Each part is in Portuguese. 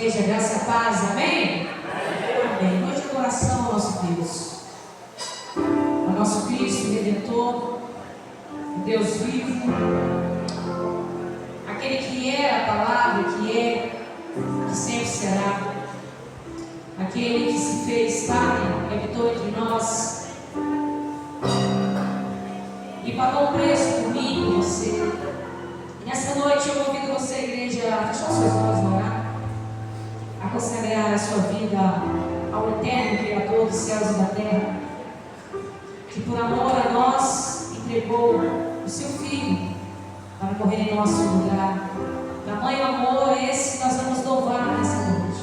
igreja, graça e paz, amém? Amém. Noite de adoração ao nosso Deus, ao nosso Cristo Redentor, o Deus vivo, aquele que é a palavra, que sempre será, aquele que se fez carne, que habitou entre nós e pagou o preço por mim e por você. E nessa noite eu convido você, igreja, a fechar suas mãos no orar, a consagrar a sua vida ao eterno Criador dos céus e da terra, que por amor a nós entregou o seu Filho para morrer em nosso lugar. Tamanho amor esse que nós vamos louvar nessa noite.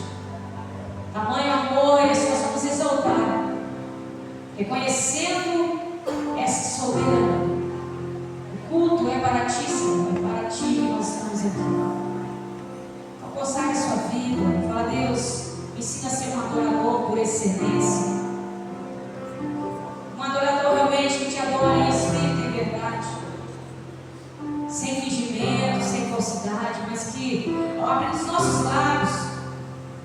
Tamanho amor esse que nós vamos exaltar, reconhecendo essa soberania. O culto é para ti, Senhor, é para ti que nós estamos aqui. Então consagre sua vida, fala: Deus, ensina a ser um adorador por excelência, um adorador realmente que te adora em espírito e verdade, sem fingimento, sem falsidade, mas que ao abrir os nossos lábios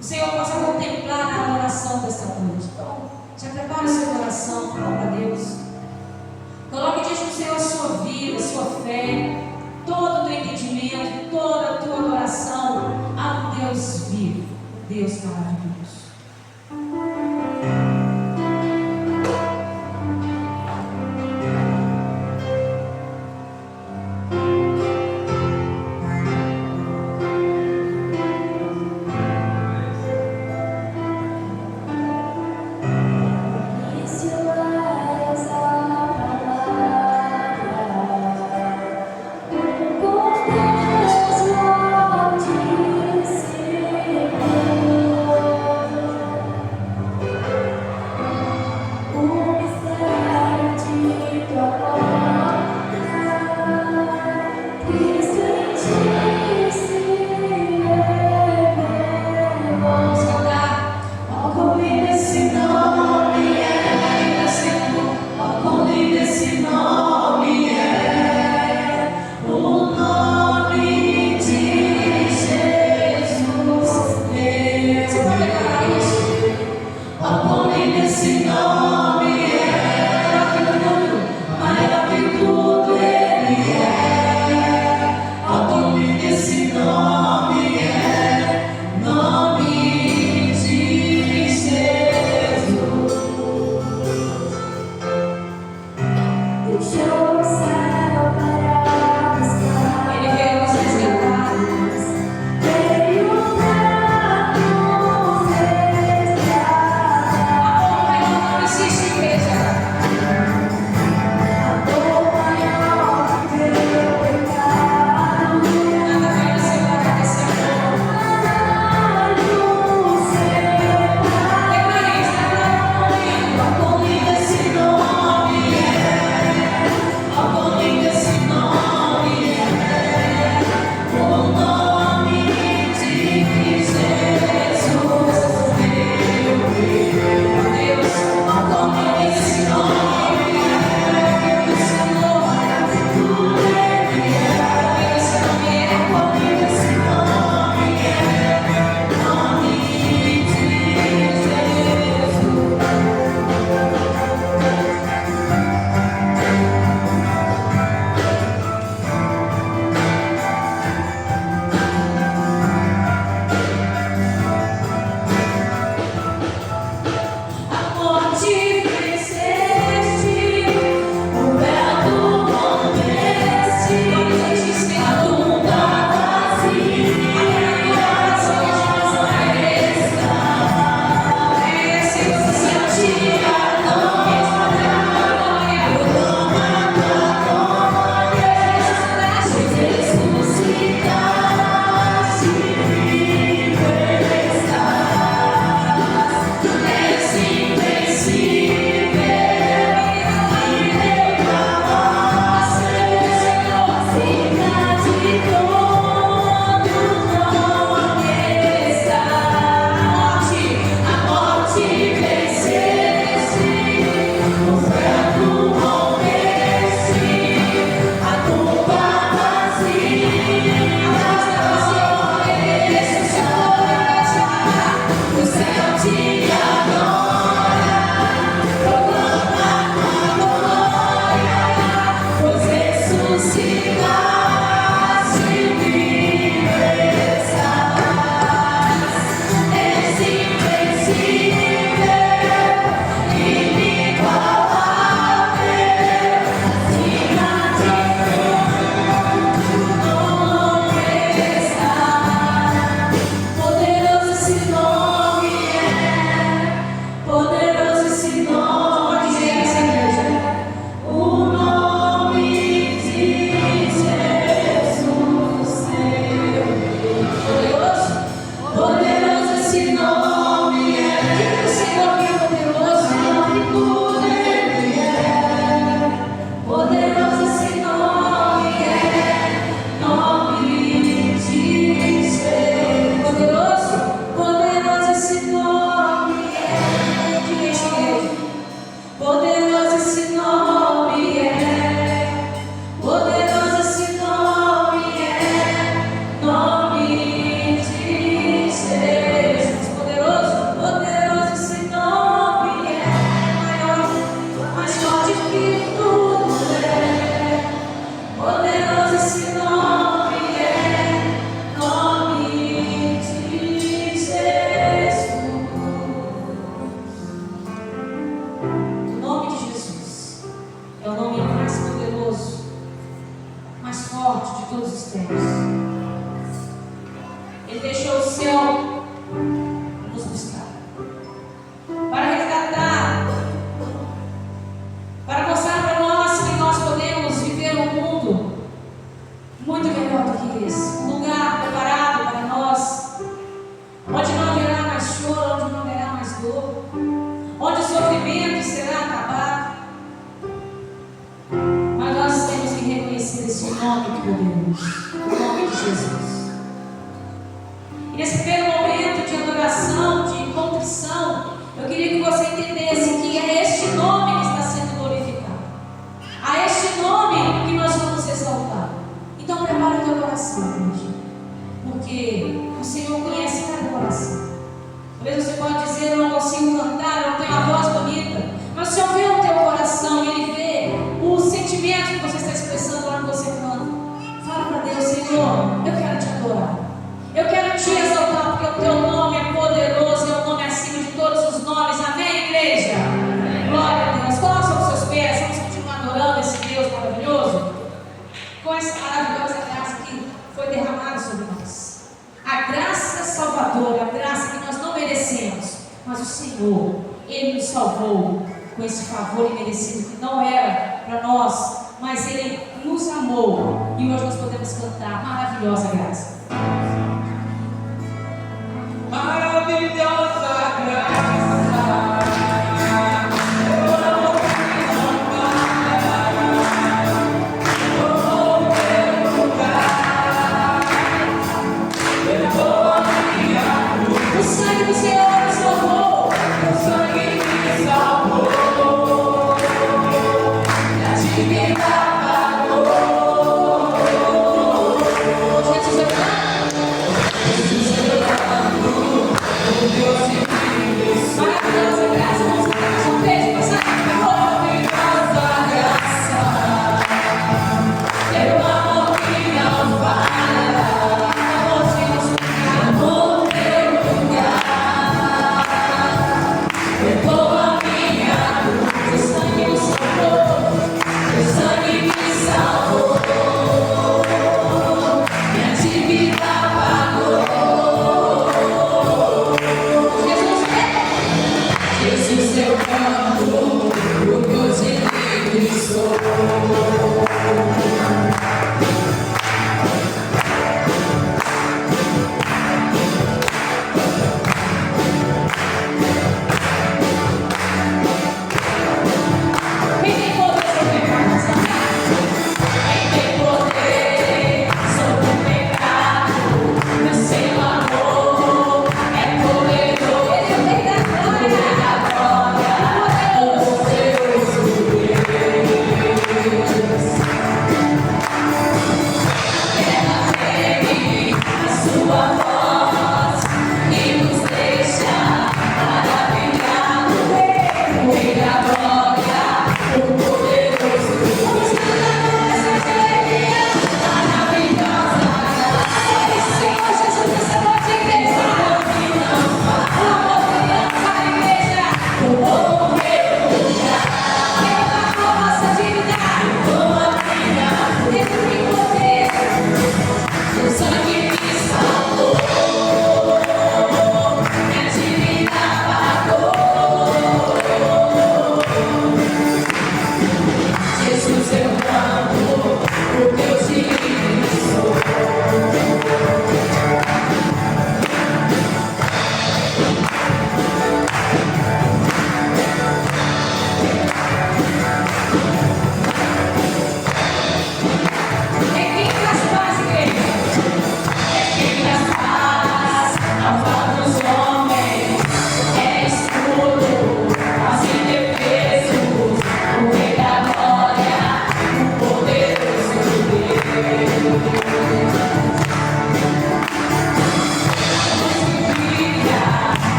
o Senhor possa contemplar a adoração desta noite. Então já prepara o seu coração, fala para Deus, coloque diante do Senhor a sua vida, a sua fé, todo o teu entendimento, toda a tua adoração a um Deus vivo, Deus maravilhoso. Senhor. Poderoso esse nome é. Diga o Senhor que é poderoso. Que tudo Ele é. Poderoso esse nome é. Nome de ser. Poderoso esse nome é. Diga isso, igreja. Poderoso esse nome é. Poderoso esse nome é. Nome de ser. Poderoso esse nome é. Maior, mais forte que tudo é. Poderoso esse nome é. Nome de Jesus. O nome de Jesus é o nome mais poderoso, mais forte de todos os tempos. Ele deixou o céu nos buscar, para resgatar, para mostrar para nós que nós podemos viver um mundo muito melhor do que esse. Um lugar preparado para nós, onde não haverá mais choro, onde não haverá mais dor, onde o sofrimento será acabado. Mas nós temos que reconhecer esse nome poderoso, o nome de Jesus. E nesse primeiro momento de adoração, de contrição, eu queria que você entendesse que é este nome que está sendo glorificado. A este nome que nós vamos exaltar. Então prepara o teu coração, igreja, porque o Senhor conhece cada coração. Talvez você pode dizer: eu não consigo cantar, eu não tenho a voz bonita. Mas o Senhor vê o teu coração e Ele vê o sentimento que você está expressando quando você canta. Fala para Deus: Senhor, eu quero te adorar, eu quero te exaltar, porque o teu nome é poderoso, é o nome acima de todos os nomes. Amém, igreja? Glória a Deus. Coloque sobre os seus pés, vamos continuar adorando esse Deus maravilhoso, com essa maravilhosa graça que foi derramada sobre nós. A graça salvadora, a graça que nós não merecemos, mas o Senhor, Ele nos salvou com esse favor imerecido que não era para nós, mas Ele nos amou, e hoje nós podemos cantar maravilhosa graça. Maravilhosa graça. O sangue do Senhor nos salvou. O sangue me salvou. A dívida pagou. Jesus é bom. Jesus é bom. O Deus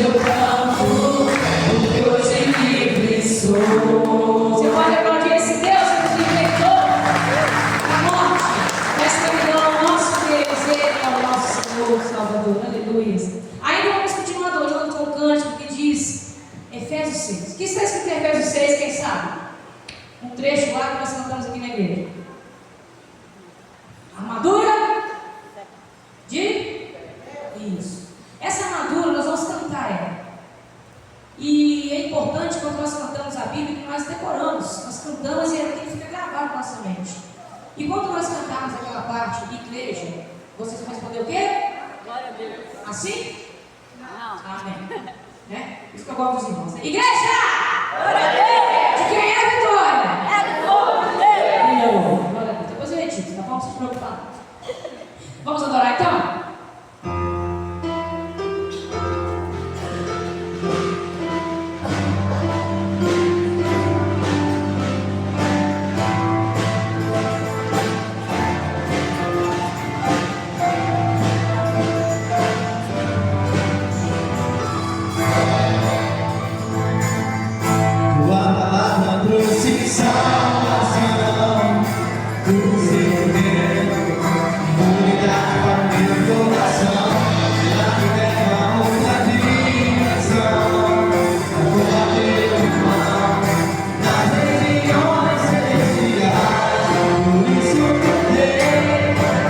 eu canto, porque hoje livre sou. Você pode aplaudir esse Deus que nos libertou da morte, da escravidão. Nosso Deus, Ele é o nosso Senhor, Salvador. Aleluia. Ainda vamos continuar adorando com o cântico que diz Efésios 6. O que está escrito em Efésios 6, quem sabe? Um trecho lá que nós cantamos aqui na igreja. Armadura de... Isso. Essa armadura nós vamos cantar ela. E é importante quando nós cantamos a Bíblia que nós decoramos. Nós cantamos e ela tem que ficar gravada na nossa mente. E quando nós cantarmos aquela parte de igreja, vocês vão responder o quê? Glória a Deus. Assim? Não. Amém. Né? Isso que eu gosto dos irmãos. Igreja! Glória a Deus. De quem é a vitória? É do povo de Deus. Glória a Deus. Depois eu edito, tá bom? Não se preocupar. Vamos adorar então? Tua palavra trouxe salvação, trouxe poder, unidade para o meu coração, ela me leva a outra dimensão, eu vou bater o pão nas regiões celestiais, por isso eu cantei,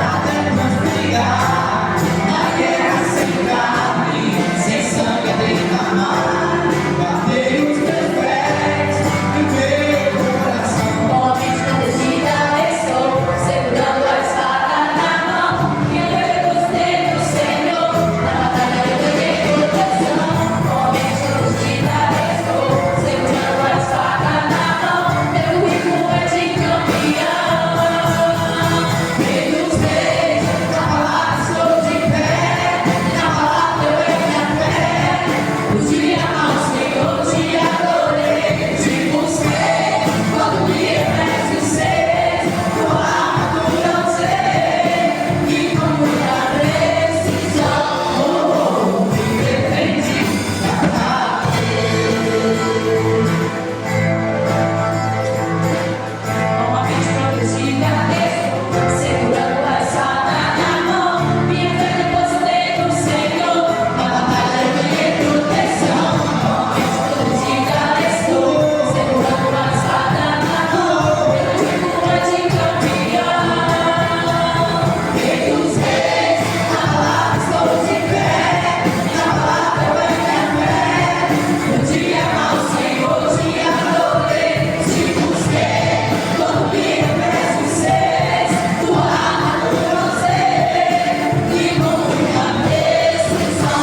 até nos brigar, na guerra sem carne, sem sangue a derramar. Batei os meus pés e o meu coração. Homens protegida estou, segurando a espada na mão. Minha Deus tem o Senhor, na batalha eu ganhei proteção. Homens protegida estou, segurando a espada na mão. Meu ritmo é de campeão. Rei dos reis, na palavra estou de pé, na palavra eu é minha fé. O dia mau Senhor te adorei, te busquei, quando me reflexo ser, tua armadura eu sei, e com muita precisão, me defendi da novamente protegida estou, segurando a espada na mão, minha fé depositei no Senhor, na batalha eu ganhei proteção. Novamente protegida estou, segurando a espada na mão, meu ritmo é de campeão. Rei dos reis, na palavra estou de pé, na palavra eu é minha fé. No dia mau Senhor te adorei, te busquei, quando me refresco seis, tua armadura eu sei, e com muita precisão,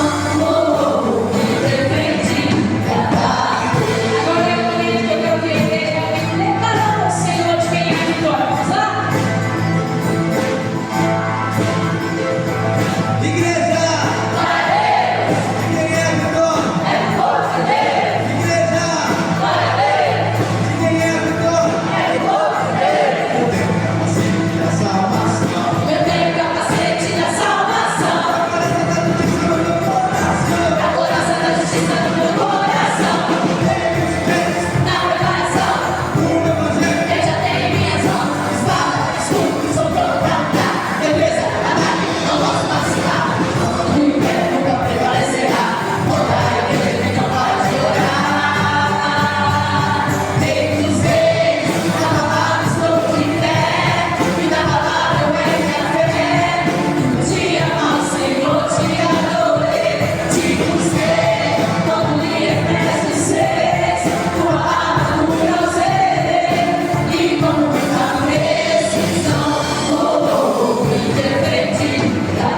me defendi da Agora é o momento que eu quero que a igreja declarando ao Senhor de quem é a vitória. Vamos lá? Igreja! Quem é a vitória? é o povo de Deus, Igreja! glória a Deus, Quem é a vitória? é o povo de Deus. Eu tenho capacete da salvação, Eu tenho capacete da salvação, a coraça da justiça no meu coração, a coraça da justiça no meu coração. Na preparação, o evangelho. eu já tenho em minhas mãos espada, escudo, sou pronto pra lutar. Defesa, ataque, não posso vacilar. O inferno nunca prevalecerá. Contra a igreja não para de orar. Rei dos reis, na palavra estou de pé, e na palavra eu é minha fé. No dia mau Senhor te adorei, te busquei, quando me refresco seis, tua armadura eu sei, e com muita precisão, me defendi da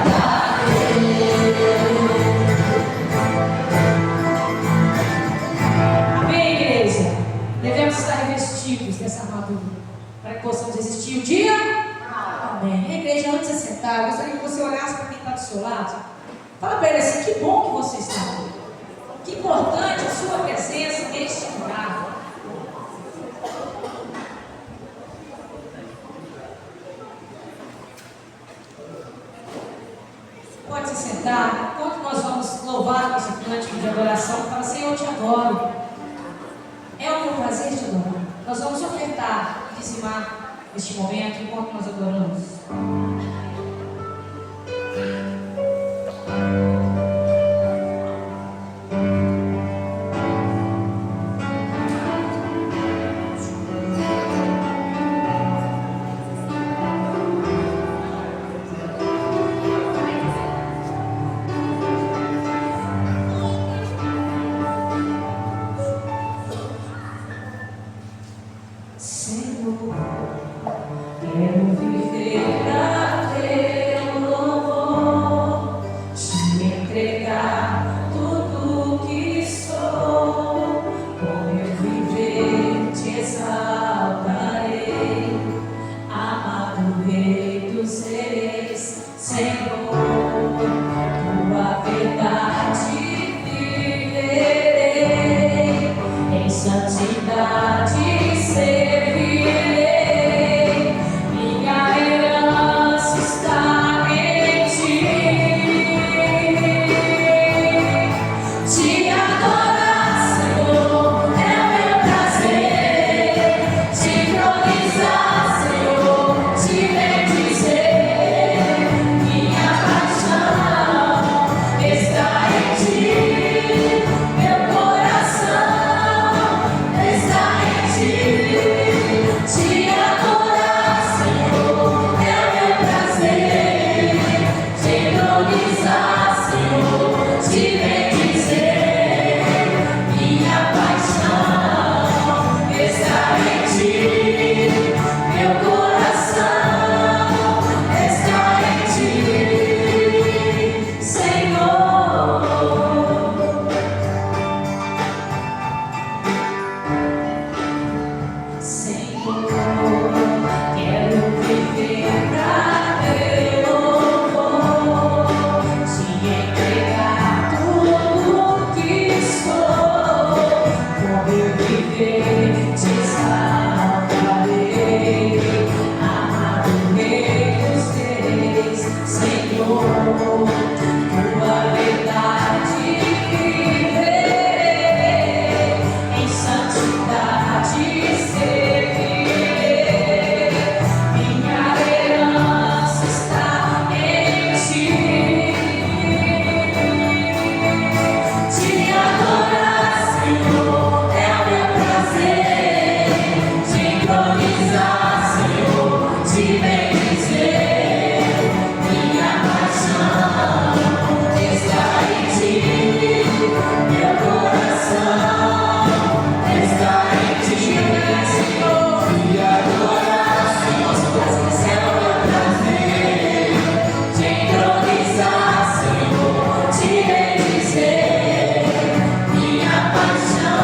Amém, igreja? Devemos estar revestidos dessa armadura para que possamos resistir o dia. Amém. A igreja, antes de sentar, eu gostaria que você olhasse para quem está do seu lado. Fala para ele assim: que bom que você está aqui. Que importante a sua presença neste lugar. Pode se sentar. Enquanto nós vamos possamos louvar esse cântico de adoração. Fala, Senhor, eu te adoro. É o meu prazer te adorar. Nós vamos ofertar e dizimar neste momento enquanto nós adoramos. Senhor, quero viver pra teu louvor, te entregar tudo que sou. Com meu viver te exaltarei, amado Rei dos Reis, Senhor, tua verdade viverei, em santidade servirei, minha herança está em ti. Te adorar, Senhor, é o meu prazer, te entronizar, Senhor, te bendizer, minha paixão está em ti, meu coração está em ti. Te adorar, Senhor, é o meu prazer, te entronizar, Senhor, te bendizer, minha paixão está em ti, meu coração está em ti, Senhor. Senhor, quero viver pra teu louvor, te entregar tudo que sou. Com meu viver te exaltarei, amado Rei dos Reis, Senhor, tua verdade viverei, em santidade servirei, minha herança está em ti. Te adorar, Senhor, é o meu prazer, te entronizar, Senhor, te bendizer, minha paixão está em ti, meu coração está em ti, Senhor. Te adorar, Senhor, é o meu prazer, te entronizar, Senhor, te bendizer, minha paixão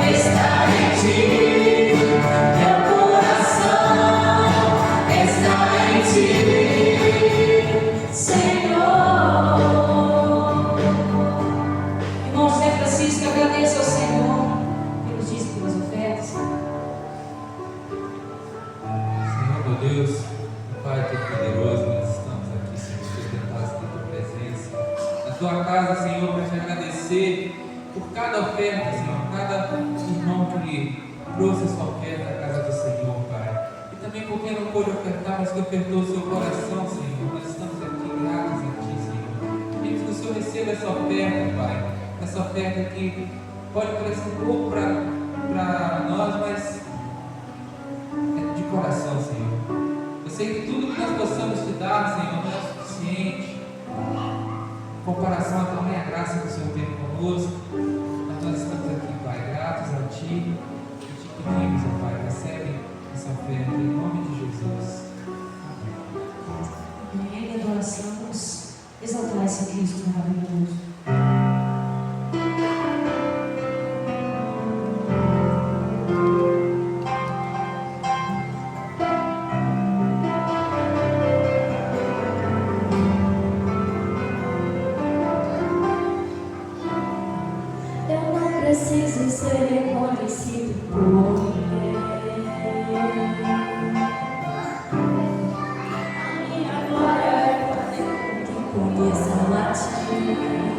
está em ti, meu coração está em ti, Senhor. Irmão José Francisco, agradeço ao Senhor pelos dízimos e pelas ofertas. Senhor, meu Deus, Pai Todo-Poderoso, nós estamos aqui, Senhor, sedentados da Tua presença, na Tua casa, Senhor, para te agradecer por cada oferta, Senhor, cada irmão que trouxe a sua oferta à casa do Senhor, Pai. E também por quem não pôde ofertar, mas que ofertou o seu coração, Senhor. Nós estamos aqui gratos a Ti, Senhor. Pedimos que o Senhor receba essa oferta, Pai. Essa oferta que pode parecer pouco para nós, mas é de coração, Senhor. Eu sei que tudo que nós possamos te dar, Senhor, não é suficiente em comparação à tamanha graça que o Senhor tem conosco. Mas nós estamos aqui, Pai, gratos a Ti e te pedimos, ó Pai, recebe essa oferta em nome de Jesus. Em adoração, vamos exaltar esse Cristo maravilhoso. Eu não preciso ser reconhecido por ninguém. A minha glória é fazer com que conheçam a Ti.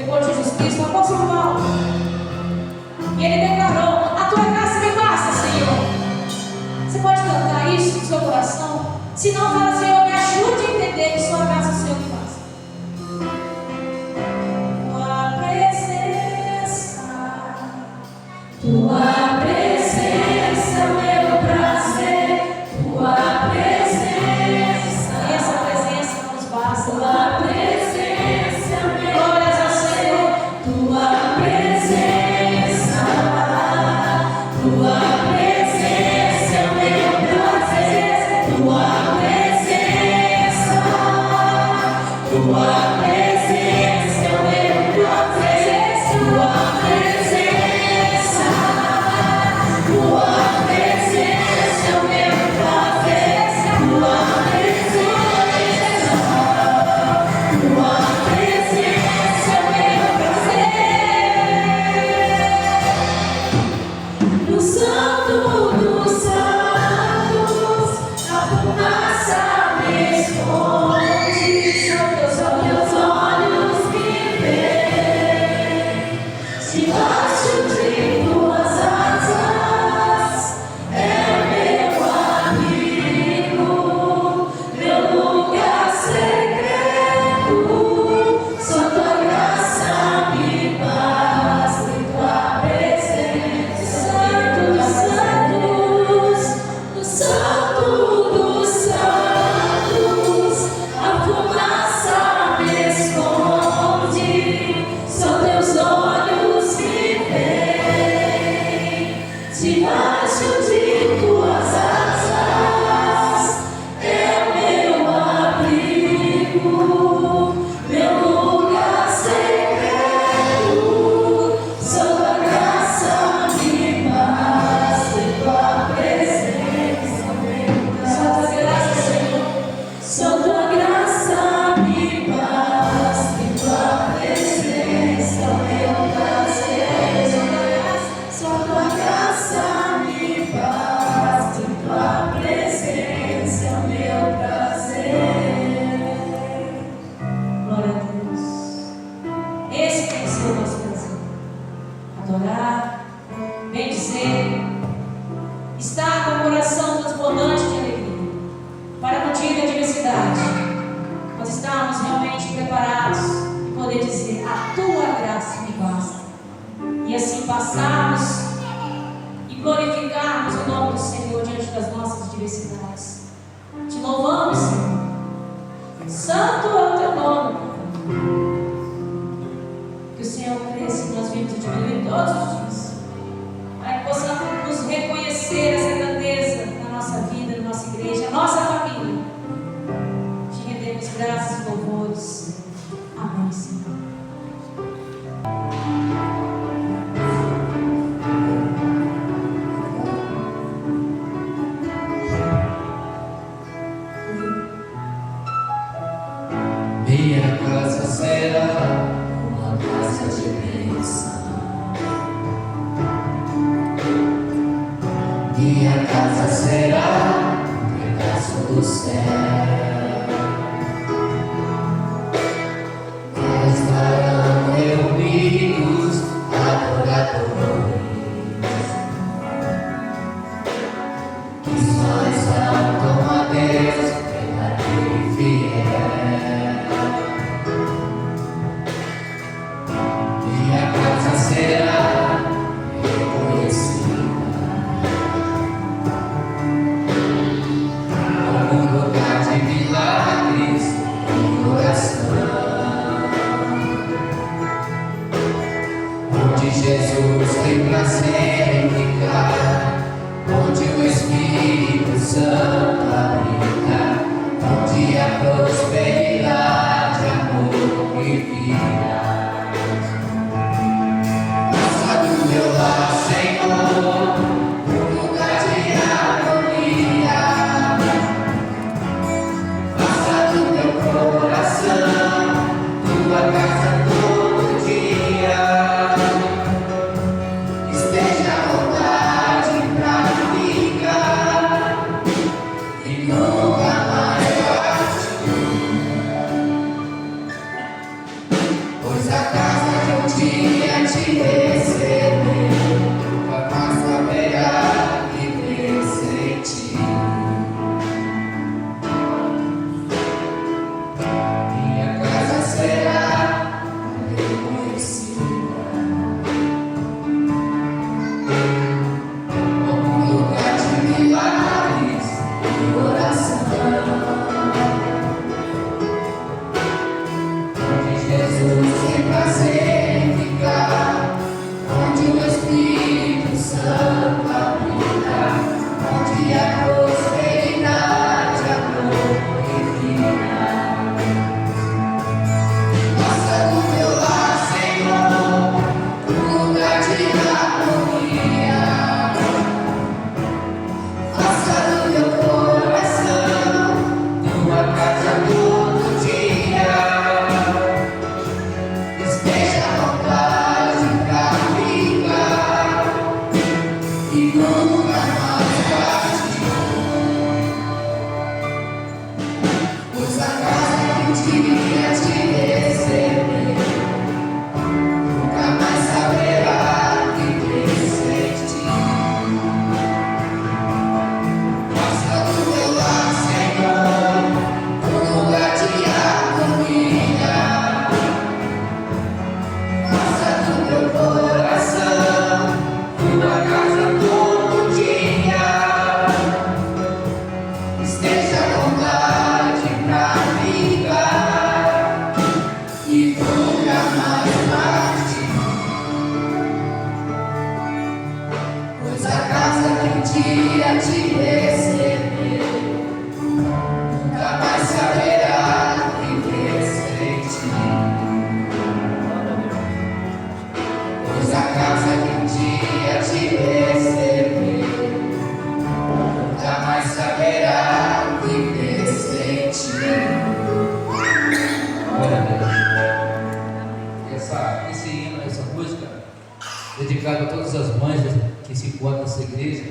depois de Jesus Cristo, o apóstolo Paulo. E ele declarou: a tua graça me basta, Senhor. Você pode cantar isso no seu coração? Se não, fala: Senhor, me ajude a entender que sua graça, o Senhor, me basta. Tua presença, meu prazer, tua presença, E essa presença não nos basta. tua presença, meu Glórias ao Senhor. tua presença, tua presença, meu prazer, tua presença, tua presença, meu prazer, tua presença. Tua presença, meu prazer, tua presença, tua presença, meu prazer. No santo dos santos, a fumaça me esconde, são teus olhos me veem, debaixo de tuas asas. Debaixo de tuas asas é o meu abrigo, meu lugar secreto. Só tua graça me basta, e tua presença, meu Só tua graça, Senhor. só tua graça me basta, e tua presença, meu prazer. Só tua graça me basta, e tua presença, meu prazer. Glória a Deus. Esse tem que ser o nosso prazer. Adorar, bendizer, estar com o coração transbordante de alegria, para no dia da adversidade, nós estarmos realmente preparados e poder dizer: a tua graça me basta. E assim passarmos e glorificarmos o nome do Senhor diante das nossas adversidades. Te louvamos, Senhor. Santo é o teu nome. Que o Senhor cresça e nós vimos diminuir todos os dias, para que possamos nos reconhecer essa grandeza na nossa vida, na nossa igreja, na nossa família. Te rendemos graças e louvores. Amém, Senhor. Minha casa será uma casa de bênção. Minha casa será um pedaço do céu. Eles estarão reunidos, adoradores, que só exaltam a Deus, verdadeiro e fiel. Minha casa será reconhecida como um lugar de milagres e oração, onde Jesus tem prazer em ficar, onde o Espírito Santo habita, onde a prosperidade, amor e vida. Faça do meu lar, Senhor, um lugar de harmonia. Faça do meu coração tua casa todo dia. Esteja à vontade pra ficar e nunca mais partir, pois receber, nunca mais saberá viver sem ti. Minha casa será reconhecida como um lugar de milagres e oração, onde Jesus tem prazer em ficar, onde o Espírito Santo habita, onde a prosperidade, amor e vida. Faça do meu lar, Senhor, um lugar de harmonia. Faça do meu coração tua casa todo dia. Esteja à vontade pra ficar e nunca mais partir. Pois a casa que um dia te receber, nunca mais saberá viver sem ti. Faça do meu lar, Senhor, um lugar de harmonia. Faça do meu coração tua casa todo dia. Esteja à vontade pra ficar e nunca mais partir. Pois a casa que um dia te receber, nunca mais saberá viver sem ti. Pois a casa que um dia te receber, nunca mais saberá viver sem ti. Glória a Deus. Esse hino, essa música, dedicada a todas as mães que se encontram nessa igreja,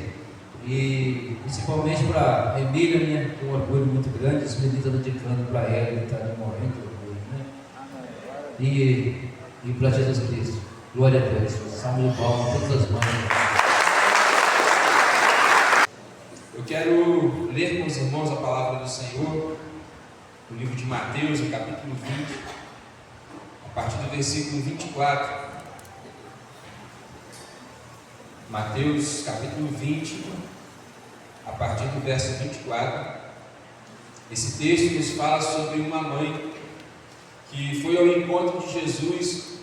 e principalmente para a Emília, né, com um orgulho muito grande. Esse menino está dedicando para ela, ele está morrendo de orgulho, né? E para Jesus Cristo. Glória a Deus. Salve de palmas a todas as mães. Eu quero ler com os irmãos a palavra do Senhor, no livro de Mateus, no capítulo 20, a partir do versículo 24. Mateus, capítulo 20, a partir do verso 24. Esse texto nos fala sobre uma mãe que foi ao encontro de Jesus,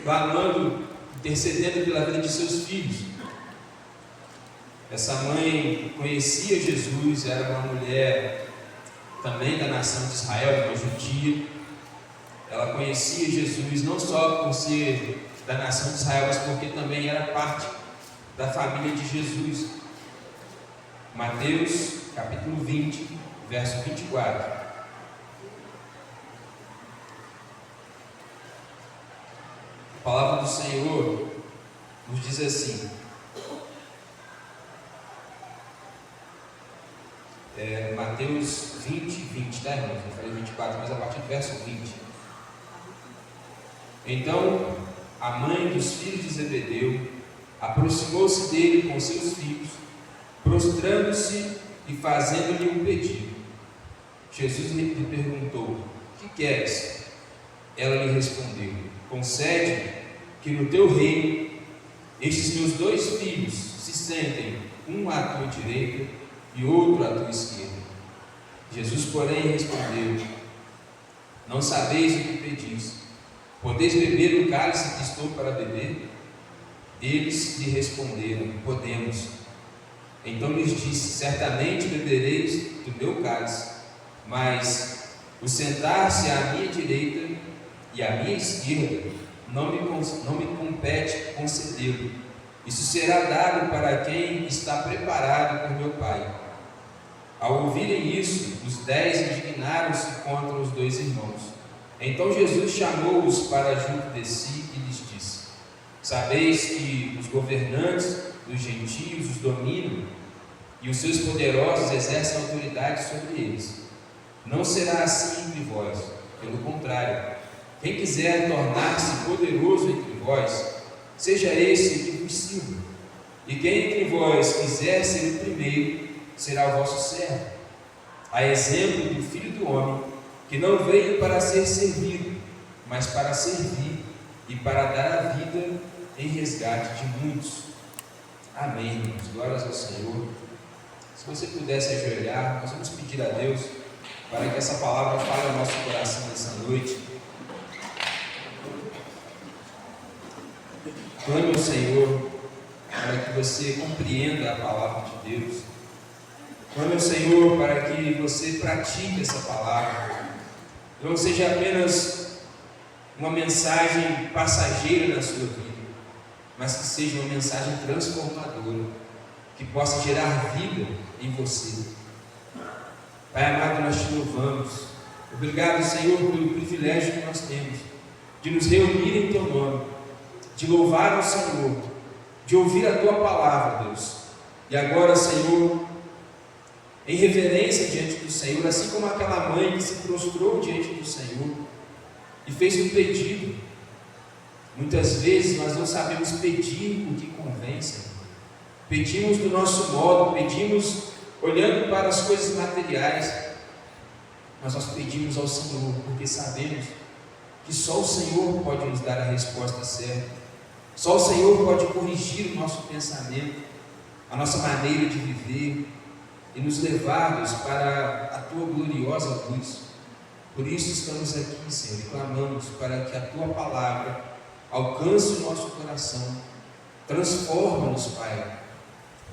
clamando, intercedendo pela vida de seus filhos. Essa mãe conhecia Jesus, era uma mulher também da nação de Israel, uma judia. Ela conhecia Jesus não só por ser da nação de Israel, mas porque também era parte da família de Jesus. Mateus, capítulo 20, verso 24. A palavra do Senhor nos diz assim: Mateus 20, tá, irmãos? Eu falei 24, mas a partir do verso 20. Então, a mãe dos filhos de Zebedeu aproximou-se dele com seus filhos, prostrando-se e fazendo-lhe um pedido. Jesus lhe perguntou: que queres? Ela lhe respondeu: concede que no teu reino estes meus 2 filhos se sentem, um à tua direita e outro à tua esquerda. Jesus, porém, respondeu: não sabeis o que pedis. Podeis beber o cálice que estou para beber? Eles lhe responderam: podemos. Então lhes disse: certamente bebereis do meu cálice, mas o sentar-se à minha direita e à minha esquerda não me compete concedê-lo. Isso será dado para quem está preparado por meu Pai. Ao ouvirem isso, os 10 indignaram-se contra os 2 irmãos. Então Jesus chamou-os para junto de si e lhes disse: sabeis que os governantes dos gentios os dominam e os seus poderosos exercem autoridade sobre eles. Não será assim entre vós, pelo contrário, quem quiser tornar-se poderoso entre vós, seja esse que vos sirva. E quem entre vós quiser ser o primeiro, será o vosso servo. A exemplo do Filho do Homem, que não veio para ser servido, mas para servir e para dar a vida em resgate de muitos. Amém, irmãos. Glórias ao Senhor. Se você pudesse ajoelhar, nós vamos pedir a Deus para que essa palavra fale ao nosso coração nessa noite. Clame ao Senhor para que você compreenda a palavra de Deus. Clame ao Senhor para que você pratique essa palavra. Não seja apenas uma mensagem passageira na sua vida, mas que seja uma mensagem transformadora, que possa gerar vida em você. Pai amado, nós te louvamos. Obrigado, Senhor, pelo privilégio que nós temos de nos reunir em Teu nome, de louvar ao Senhor, de ouvir a Tua palavra, Deus. E agora, Senhor, em reverência diante do Senhor, assim como aquela mãe que se prostrou diante do Senhor e fez um pedido. Muitas vezes nós não sabemos pedir o que convém, Senhor. Pedimos do nosso modo, pedimos olhando para as coisas materiais, mas nós pedimos ao Senhor porque sabemos que só o Senhor pode nos dar a resposta certa, só o Senhor pode corrigir o nosso pensamento, a nossa maneira de viver e nos levar para a Tua gloriosa luz. Por isso estamos aqui, Senhor, e clamamos para que a Tua palavra alcance o nosso coração, transforma-nos, Pai,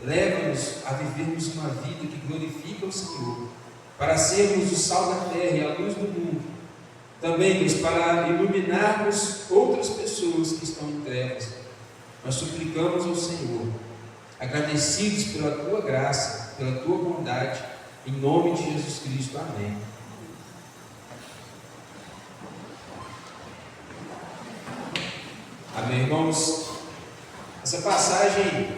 leva-nos a vivermos uma vida que glorifica o Senhor, para sermos o sal da terra e a luz do mundo. Também, Deus, para iluminarmos outras pessoas que estão em trevas. Nós suplicamos ao Senhor, agradecidos pela Tua graça, pela Tua bondade, em nome de Jesus Cristo. Amém. Amém, irmãos. Essa passagem,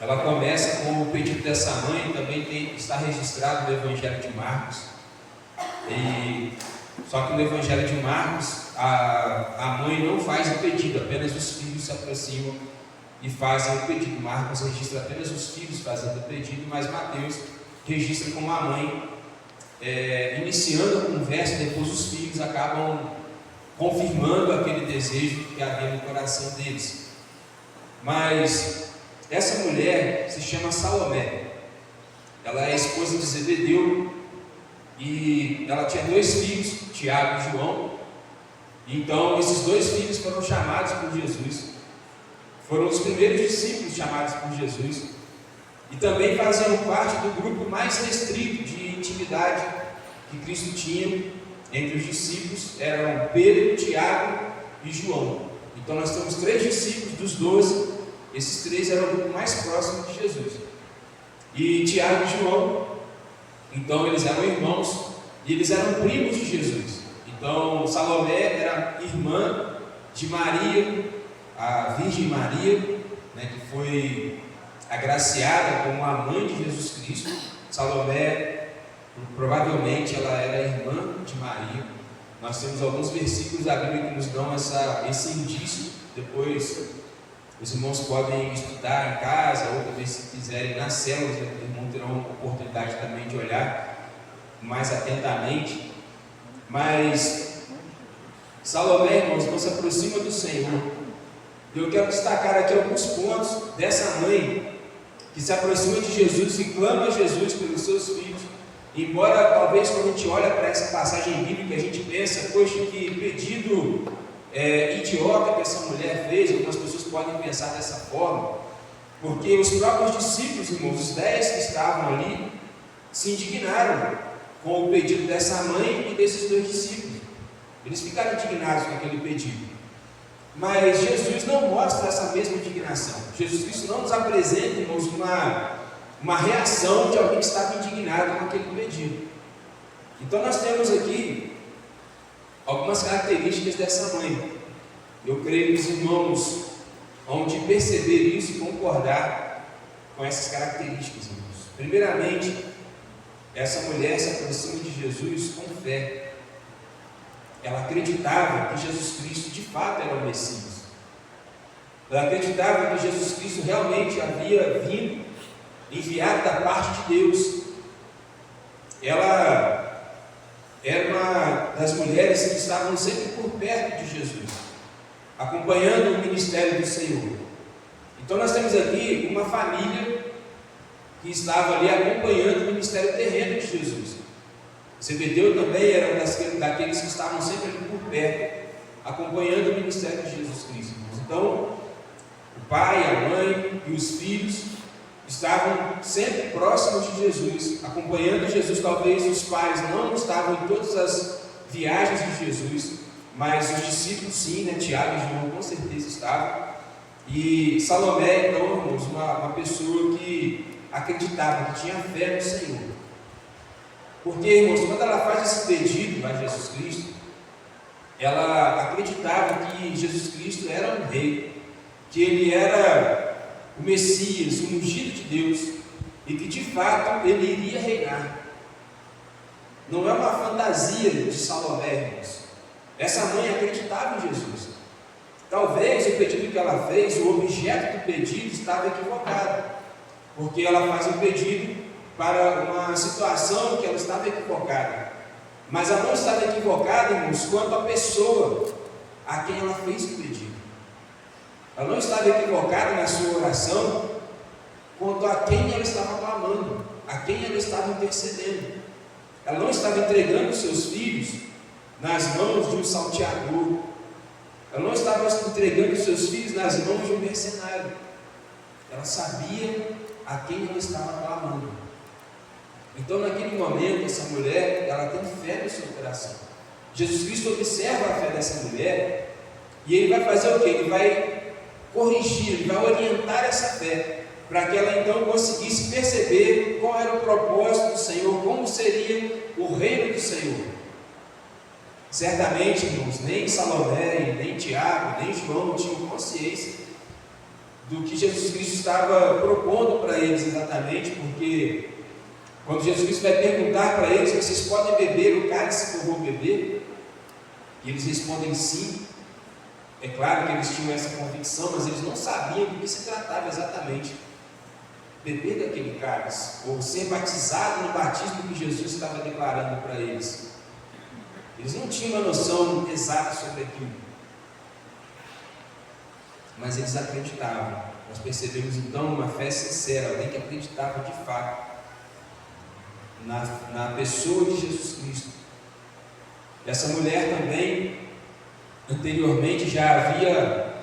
ela começa com o pedido dessa mãe, também está registrado no Evangelho de Marcos. Só que no Evangelho de Marcos, a mãe não faz o pedido, apenas os filhos se aproximam e fazem o pedido. Marcos registra apenas os filhos fazendo o pedido, mas Mateus registra como a mãe iniciando a conversa, depois os filhos acabam confirmando aquele desejo que havia no coração deles. Mas essa mulher se chama Salomé. Ela é esposa de Zebedeu e ela tinha 2 filhos, Tiago e João. Então esses 2 filhos foram chamados por Jesus, foram os primeiros discípulos chamados por Jesus, e também faziam parte do grupo mais restrito de intimidade que Cristo tinha entre os discípulos. Eram Pedro, Tiago e João. Então nós temos 3 discípulos dos 12, esses 3 eram o grupo mais próximo de Jesus. E Tiago e João, então eles eram irmãos e eles eram primos de Jesus. Então Salomé era irmã de Maria, a Virgem Maria, que foi agraciada como a mãe de Jesus Cristo. Salomé, provavelmente ela era irmã de Maria. Nós temos alguns versículos da Bíblia que nos dão esse indício. Depois os irmãos podem estudar em casa, ou talvez se quiserem nas células, os irmãos terão oportunidade também de olhar mais atentamente. Mas Salomé, irmãos, não se aproxima do Senhor. Eu quero destacar aqui alguns pontos dessa mãe que se aproxima de Jesus e clama a Jesus pelos seus filhos. Embora talvez quando a gente olha para essa passagem bíblica, a gente pensa, poxa, que pedido idiota que essa mulher fez. Algumas pessoas podem pensar dessa forma, porque os próprios discípulos, irmãos, os 10 que estavam ali, se indignaram com o pedido dessa mãe e desses 2 discípulos. Eles ficaram indignados com aquele pedido. Mas Jesus não mostra essa mesma indignação. Jesus Cristo não nos apresenta, irmãos, uma reação de alguém que estava indignado com aquele pedido. Então nós temos aqui algumas características dessa mãe. Eu creio que os irmãos vão de perceber isso e concordar com essas características, irmãos. Primeiramente, essa mulher se aproxima de Jesus com fé. Ela acreditava que Jesus Cristo de fato era o Messias. Ela acreditava que Jesus Cristo realmente havia vindo, enviado da parte de Deus. Ela era uma das mulheres que estavam sempre por perto de Jesus, acompanhando o ministério do Senhor. Então nós temos aqui uma família que estava ali acompanhando o ministério terreno de Jesus. Zebedeu também era daqueles que estavam sempre ali por perto, acompanhando o ministério de Jesus Cristo. Então, o pai, a mãe e os filhos estavam sempre próximos de Jesus, acompanhando Jesus. Talvez os pais não estavam em todas as viagens de Jesus, mas os discípulos sim, né? Tiago e João com certeza estavam. E Salomé, então, irmãos, uma pessoa que acreditava, que tinha fé no Senhor. Porque, irmãos, quando ela faz esse pedido a Jesus Cristo, ela acreditava que Jesus Cristo era um rei, que ele era o Messias, o ungido de Deus, e que de fato ele iria reinar. Não é uma fantasia de Salomé, irmãos. Essa mãe acreditava em Jesus. Talvez o pedido que ela fez, o objeto do pedido estava equivocado, porque ela faz um pedido para uma situação que ela estava equivocada. Mas ela não estava equivocada, irmãos, quanto à pessoa a quem ela fez o pedido. Ela não estava equivocada na sua oração quanto a quem ela estava clamando, a quem ela estava intercedendo. Ela não estava entregando seus filhos nas mãos de um salteador. Ela não estava entregando seus filhos nas mãos de um mercenário. Ela sabia a quem ela estava clamando. Então, naquele momento, essa mulher, ela tem fé no seu coração. Jesus Cristo observa a fé dessa mulher e ele vai fazer o quê? Ele vai corrigir, ele vai orientar essa fé, para que ela então conseguisse perceber qual era o propósito do Senhor, como seria o reino do Senhor. Certamente, irmãos, nem Salomé, nem Tiago, nem João tinham consciência do que Jesus Cristo estava propondo para eles exatamente, porque quando Jesus Cristo vai perguntar para eles: vocês podem beber o cálice que eu vou beber? E eles respondem sim. É claro que eles tinham essa convicção, mas eles não sabiam do que se tratava exatamente. Beber daquele cálice, ou ser batizado no batismo que Jesus estava declarando para eles. Eles não tinham uma noção exata sobre aquilo, mas eles acreditavam. Nós percebemos então uma fé sincera, alguém que acreditava de fato na pessoa de Jesus Cristo. Essa mulher também, anteriormente, já havia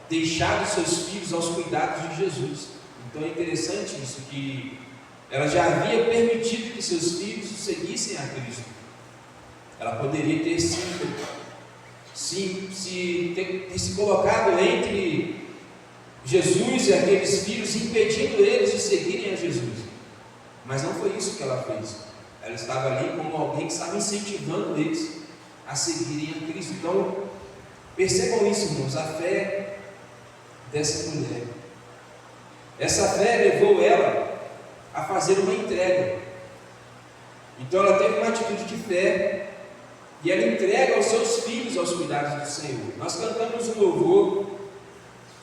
deixado seus filhos aos cuidados de Jesus. Então é interessante isso, que ela já havia permitido que seus filhos o seguissem a Cristo. Ela poderia ter se colocado entre Jesus e aqueles filhos, impedindo eles de seguirem a Jesus. Mas não foi isso que ela fez. Ela estava ali como alguém que estava incentivando eles a seguirem a Cristo. Então, percebam isso, irmãos, a fé dessa mulher. Essa fé levou ela a fazer uma entrega. Então ela teve uma atitude de fé e ela entrega os seus filhos aos cuidados do Senhor. Nós cantamos um louvor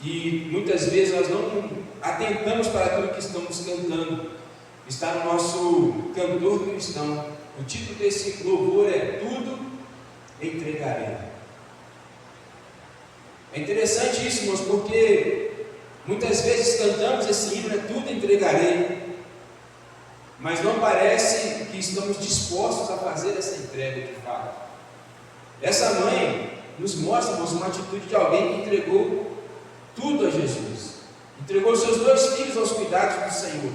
e muitas vezes nós não atentamos para aquilo que estamos cantando. Está no nosso cantor cristão. O título desse louvor é Tudo Entregarei. É interessante isso, irmãos, porque muitas vezes cantamos esse hino, Tudo Entregarei, mas não parece que estamos dispostos a fazer essa entrega de fato. Essa mãe nos mostra, irmãos, uma atitude de alguém que entregou tudo a Jesus, entregou seus 2 filhos aos cuidados do Senhor,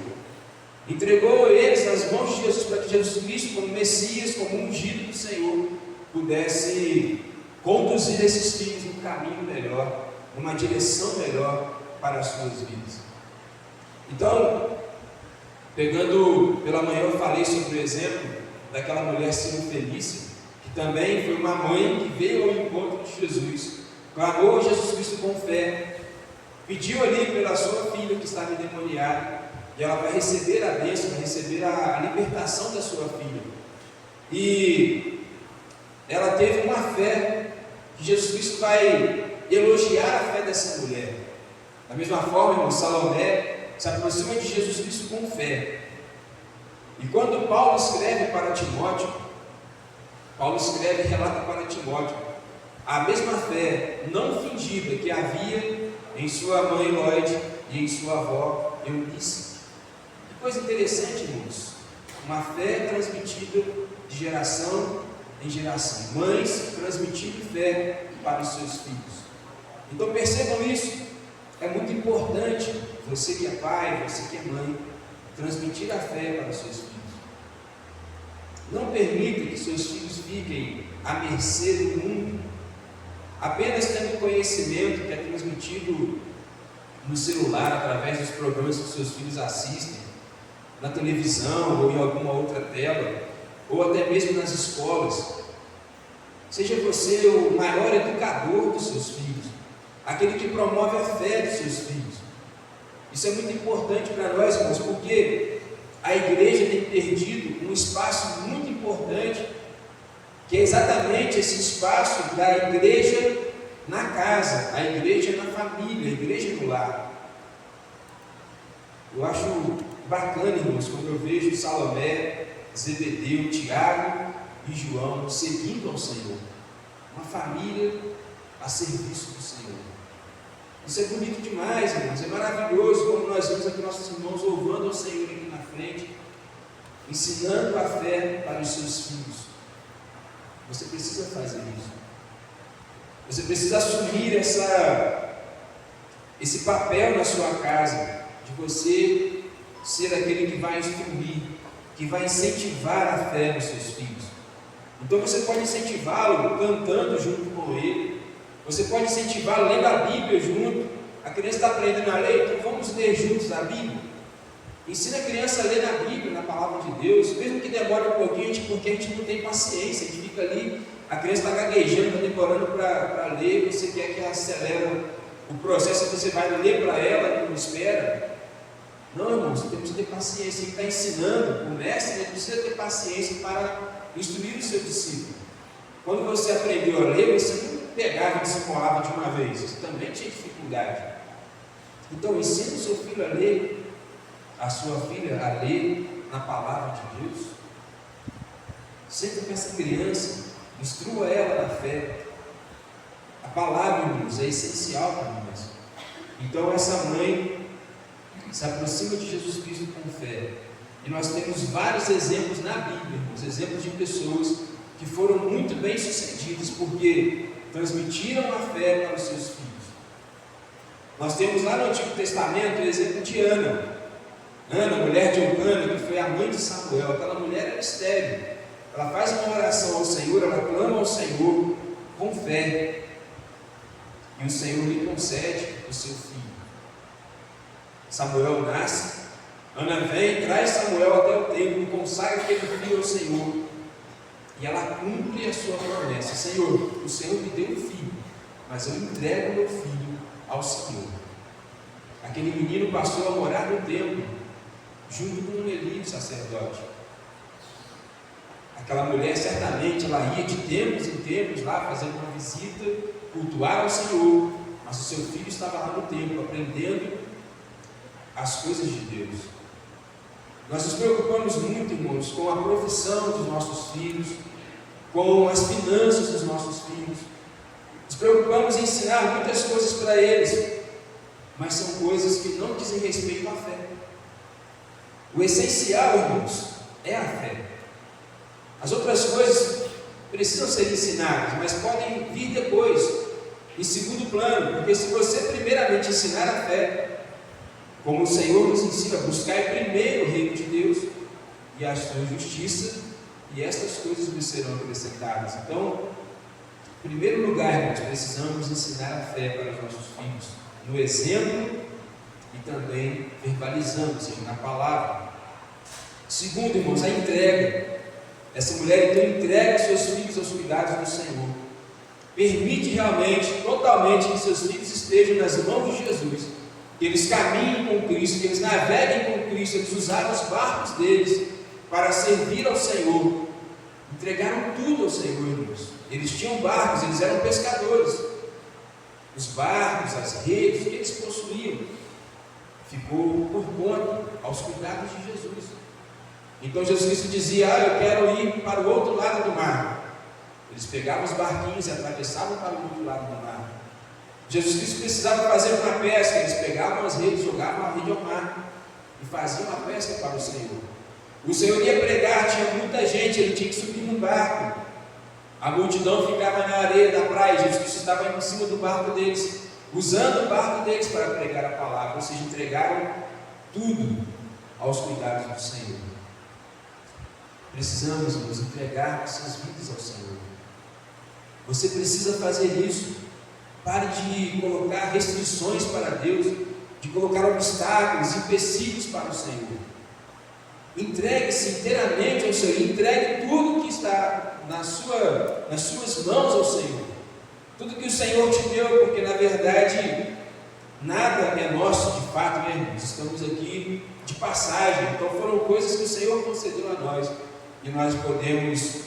entregou eles nas mãos de Jesus, para que Jesus Cristo, como Messias, como ungido do Senhor, pudesse conduzir esses filhos num caminho melhor, numa direção melhor para as suas vidas. Então, pegando pela manhã, eu falei sobre o exemplo daquela mulher Sirofenícia, que também foi uma mãe que veio ao encontro de Jesus, clamou a Jesus Cristo com fé, pediu ali pela sua filha que estava endemoniada, e ela vai receber a bênção, vai receber a libertação da sua filha. E ela teve uma fé que Jesus Cristo vai elogiar a fé dessa mulher. Da mesma forma, irmão, Salomé se aproxima de Jesus Cristo com fé. E quando Paulo escreve para Timóteo, Paulo escreve e relata para Timóteo a mesma fé não fingida que havia em sua mãe Lloyd e em sua avó Eunice. Que coisa interessante, irmãos. Uma fé transmitida de geração em geração. Mães transmitindo fé para os seus filhos. Então percebam isso. É muito importante, você que é pai, você que é mãe, transmitir a fé para os seus filhos. Não permita que seus filhos fiquem à mercê do mundo, apenas tendo conhecimento que é transmitido no celular, através dos programas que seus filhos assistem, na televisão ou em alguma outra tela, ou até mesmo nas escolas. Seja você o maior educador dos seus filhos, aquele que promove a fé dos seus filhos. Isso é muito importante para nós, irmãos, porque a igreja tem perdido um espaço muito importante, que é exatamente esse espaço da igreja na casa, a igreja na família, a igreja no lar. Eu acho bacana, irmãos, quando eu vejo Salomé, Zebedeu, Tiago e João seguindo ao Senhor, uma família a serviço do Senhor. Isso é bonito demais, irmãos, é maravilhoso quando nós vemos aqui nossos irmãos louvando ao Senhor aqui na frente, ensinando a fé para os seus filhos. Você precisa fazer isso. Você precisa assumir esse papel na sua casa, de você ser aquele que vai instruir, que vai incentivar a fé nos seus filhos. Então você pode incentivá-lo cantando junto com ele, você pode incentivá-lo lendo a Bíblia junto. A criança está aprendendo a ler, então vamos ler juntos a Bíblia. Ensina a criança a ler na Bíblia, na palavra de Deus, mesmo que demore um pouquinho, porque a gente não tem paciência, a gente fica ali, a criança está gaguejando, está demorando para ler, você quer que ela acelere o processo, você vai ler para ela, não espera. Não, irmãos, temos que ter paciência. Quem está ensinando, o mestre, ele precisa ter paciência para instruir o seu discípulo. Quando você aprendeu a ler, você não pegava e desenrolava de uma vez, você também tinha dificuldade. Então, ensina o seu filho a ler, a sua filha a ler na palavra de Deus. Senta com essa criança, instrua ela na fé. A palavra, irmãos, é essencial para nós. Então, essa mãe se aproxima de Jesus Cristo com fé. E nós temos vários exemplos na Bíblia, os exemplos de pessoas que foram muito bem sucedidas, porque transmitiram a fé para os seus filhos. Nós temos lá no Antigo Testamento o exemplo de Ana, mulher de Eucana, que foi a mãe de Samuel. Aquela mulher era estéril. Ela faz uma oração ao Senhor, ela clama ao Senhor com fé, e o Senhor lhe concede o seu filho. Samuel nasce, Ana vem, traz Samuel até o templo, consagra aquele filho ao Senhor, e ela cumpre a sua promessa. Senhor, o Senhor me deu um filho, mas eu entrego meu filho ao Senhor. Aquele menino passou a morar no templo, junto com Eli, o sacerdote. Aquela mulher, certamente, ela ia de tempos em tempos lá, fazendo uma visita, cultuar ao Senhor, mas o seu filho estava lá no templo, aprendendo as coisas de Deus. Nós nos preocupamos muito, irmãos, com a profissão dos nossos filhos, com as finanças dos nossos filhos. Nos preocupamos em ensinar muitas coisas para eles, mas são coisas que não dizem respeito à fé. O essencial, irmãos, é a fé. As outras coisas precisam ser ensinadas, mas podem vir depois, em segundo plano, porque se você primeiramente ensinar a fé, como o Senhor nos ensina, buscar primeiro o reino de Deus e a sua justiça, e estas coisas lhe serão acrescentadas. Então, em primeiro lugar, nós precisamos ensinar a fé para os nossos filhos, no exemplo e também verbalizando, seja na palavra. Segundo, irmãos, a entrega. Essa mulher então entrega seus filhos aos cuidados do Senhor. Permite realmente, totalmente, que seus filhos estejam nas mãos de Jesus, que eles caminhem com Cristo, que eles naveguem com Cristo. Eles usaram os barcos deles para servir ao Senhor, entregaram tudo ao Senhor, irmãos. Eles tinham barcos, eles eram pescadores. os barcos, as redes, o que eles possuíam, ficou por conta, aos cuidados de Jesus. Então Jesus Cristo dizia: eu quero ir para o outro lado do mar. Eles pegavam os barquinhos e atravessavam para o outro lado do mar. Jesus Cristo precisava fazer uma pesca, eles pegavam as redes, jogavam a rede ao mar e faziam a pesca para o Senhor. O Senhor ia pregar, tinha muita gente, ele tinha que subir no barco. A multidão ficava na areia da praia, Jesus Cristo estava em cima do barco deles, usando o barco deles para pregar a palavra, ou seja, entregaram tudo aos cuidados do Senhor. Precisamos nos entregar nossas vidas ao Senhor. Você precisa fazer isso. Pare de colocar restrições para Deus, de colocar obstáculos, empecilhos para o Senhor. Entregue-se inteiramente ao Senhor, entregue tudo que está nas suas mãos ao Senhor. Tudo que o Senhor te deu, porque na verdade nada é nosso de fato, né, irmãos? Estamos aqui de passagem, então foram coisas que o Senhor concedeu a nós e nós podemos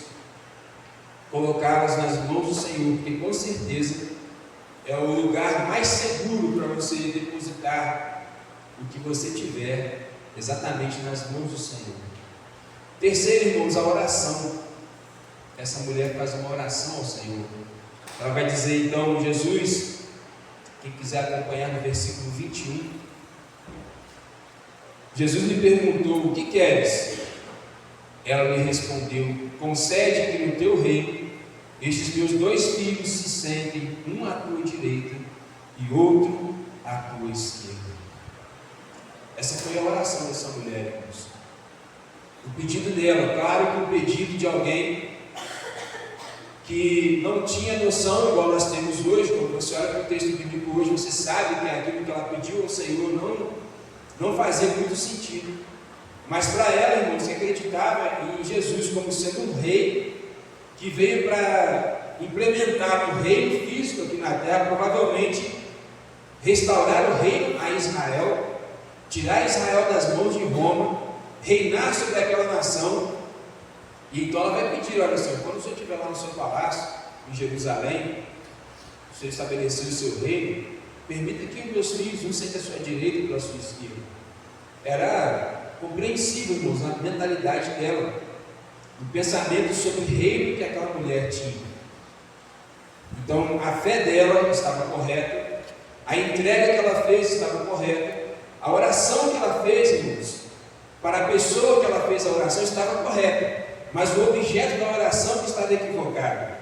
colocá-las nas mãos do Senhor, porque com certeza é o lugar mais seguro para você depositar o que você tiver exatamente nas mãos do Senhor. Terceiro, irmãos, a oração. Essa mulher faz uma oração ao Senhor. Ela vai dizer então: Jesus, quem quiser acompanhar no versículo 21, Jesus lhe perguntou: o que queres? Ela lhe respondeu: concede que no teu reino estes meus 2 filhos se sentem, um à tua direita e outro à tua esquerda. Essa foi a oração dessa mulher, irmãos. O pedido dela, claro que o pedido de alguém que não tinha noção, igual nós temos hoje. Quando você olha para o texto bíblico hoje, você sabe que aquilo que ela pediu ao Senhor não fazia muito sentido. Mas para ela, irmãos, que acreditava em Jesus como sendo um rei, que veio para implementar o reino físico aqui na terra, provavelmente restaurar o reino a Israel, tirar Israel das mãos de Roma, reinar sobre aquela nação. E então ela vai pedir: olha, Senhor, quando o Senhor estiver lá no seu palácio, em Jerusalém, o Senhor estabeleceu o seu reino, permita que os meus filhos, um sente à sua direita e outro à sua esquerda. Era compreensível, irmãos, na mentalidade dela, o pensamento sobre o reino que aquela mulher tinha. Então a fé dela estava correta, a entrega que ela fez estava correta, a oração que ela fez, irmãos, para a pessoa que ela fez a oração estava correta, mas o objeto da oração que estava equivocado.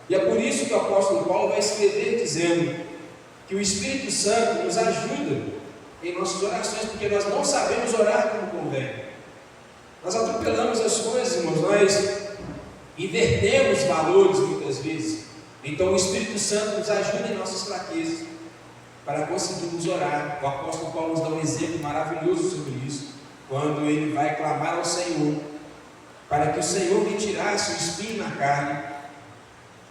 E é por isso que o apóstolo Paulo vai escrever dizendo que o Espírito Santo nos ajuda em nossas orações, porque nós não sabemos orar como convém. Nós atropelamos as coisas, irmãos, nós invertemos valores muitas vezes. Então o Espírito Santo nos ajuda em nossas fraquezas para conseguirmos orar. O apóstolo Paulo nos dá um exemplo maravilhoso sobre isso, quando ele vai clamar ao Senhor para que o Senhor retirasse o espinho na carne.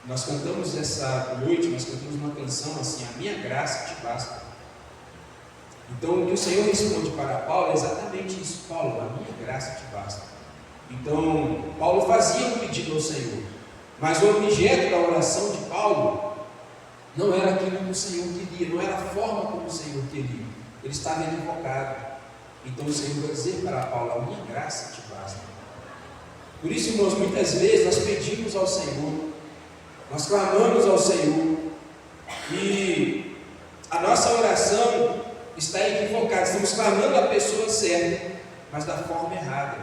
Nós cantamos essa noite, nós cantamos uma canção assim: a minha graça te basta. Então o que o Senhor responde para Paulo é exatamente isso: Paulo, a minha graça te basta. Então Paulo fazia um pedido ao Senhor, mas o objeto da oração de Paulo não era aquilo que o Senhor queria, não era a forma como o Senhor queria. Ele estava equivocado. Então o Senhor vai dizer para Paulo: a minha graça te basta. Por isso, irmãos, muitas vezes nós pedimos ao Senhor, nós clamamos ao Senhor, e a nossa oração está equivocada. Estamos clamando a pessoa certa, mas da forma errada.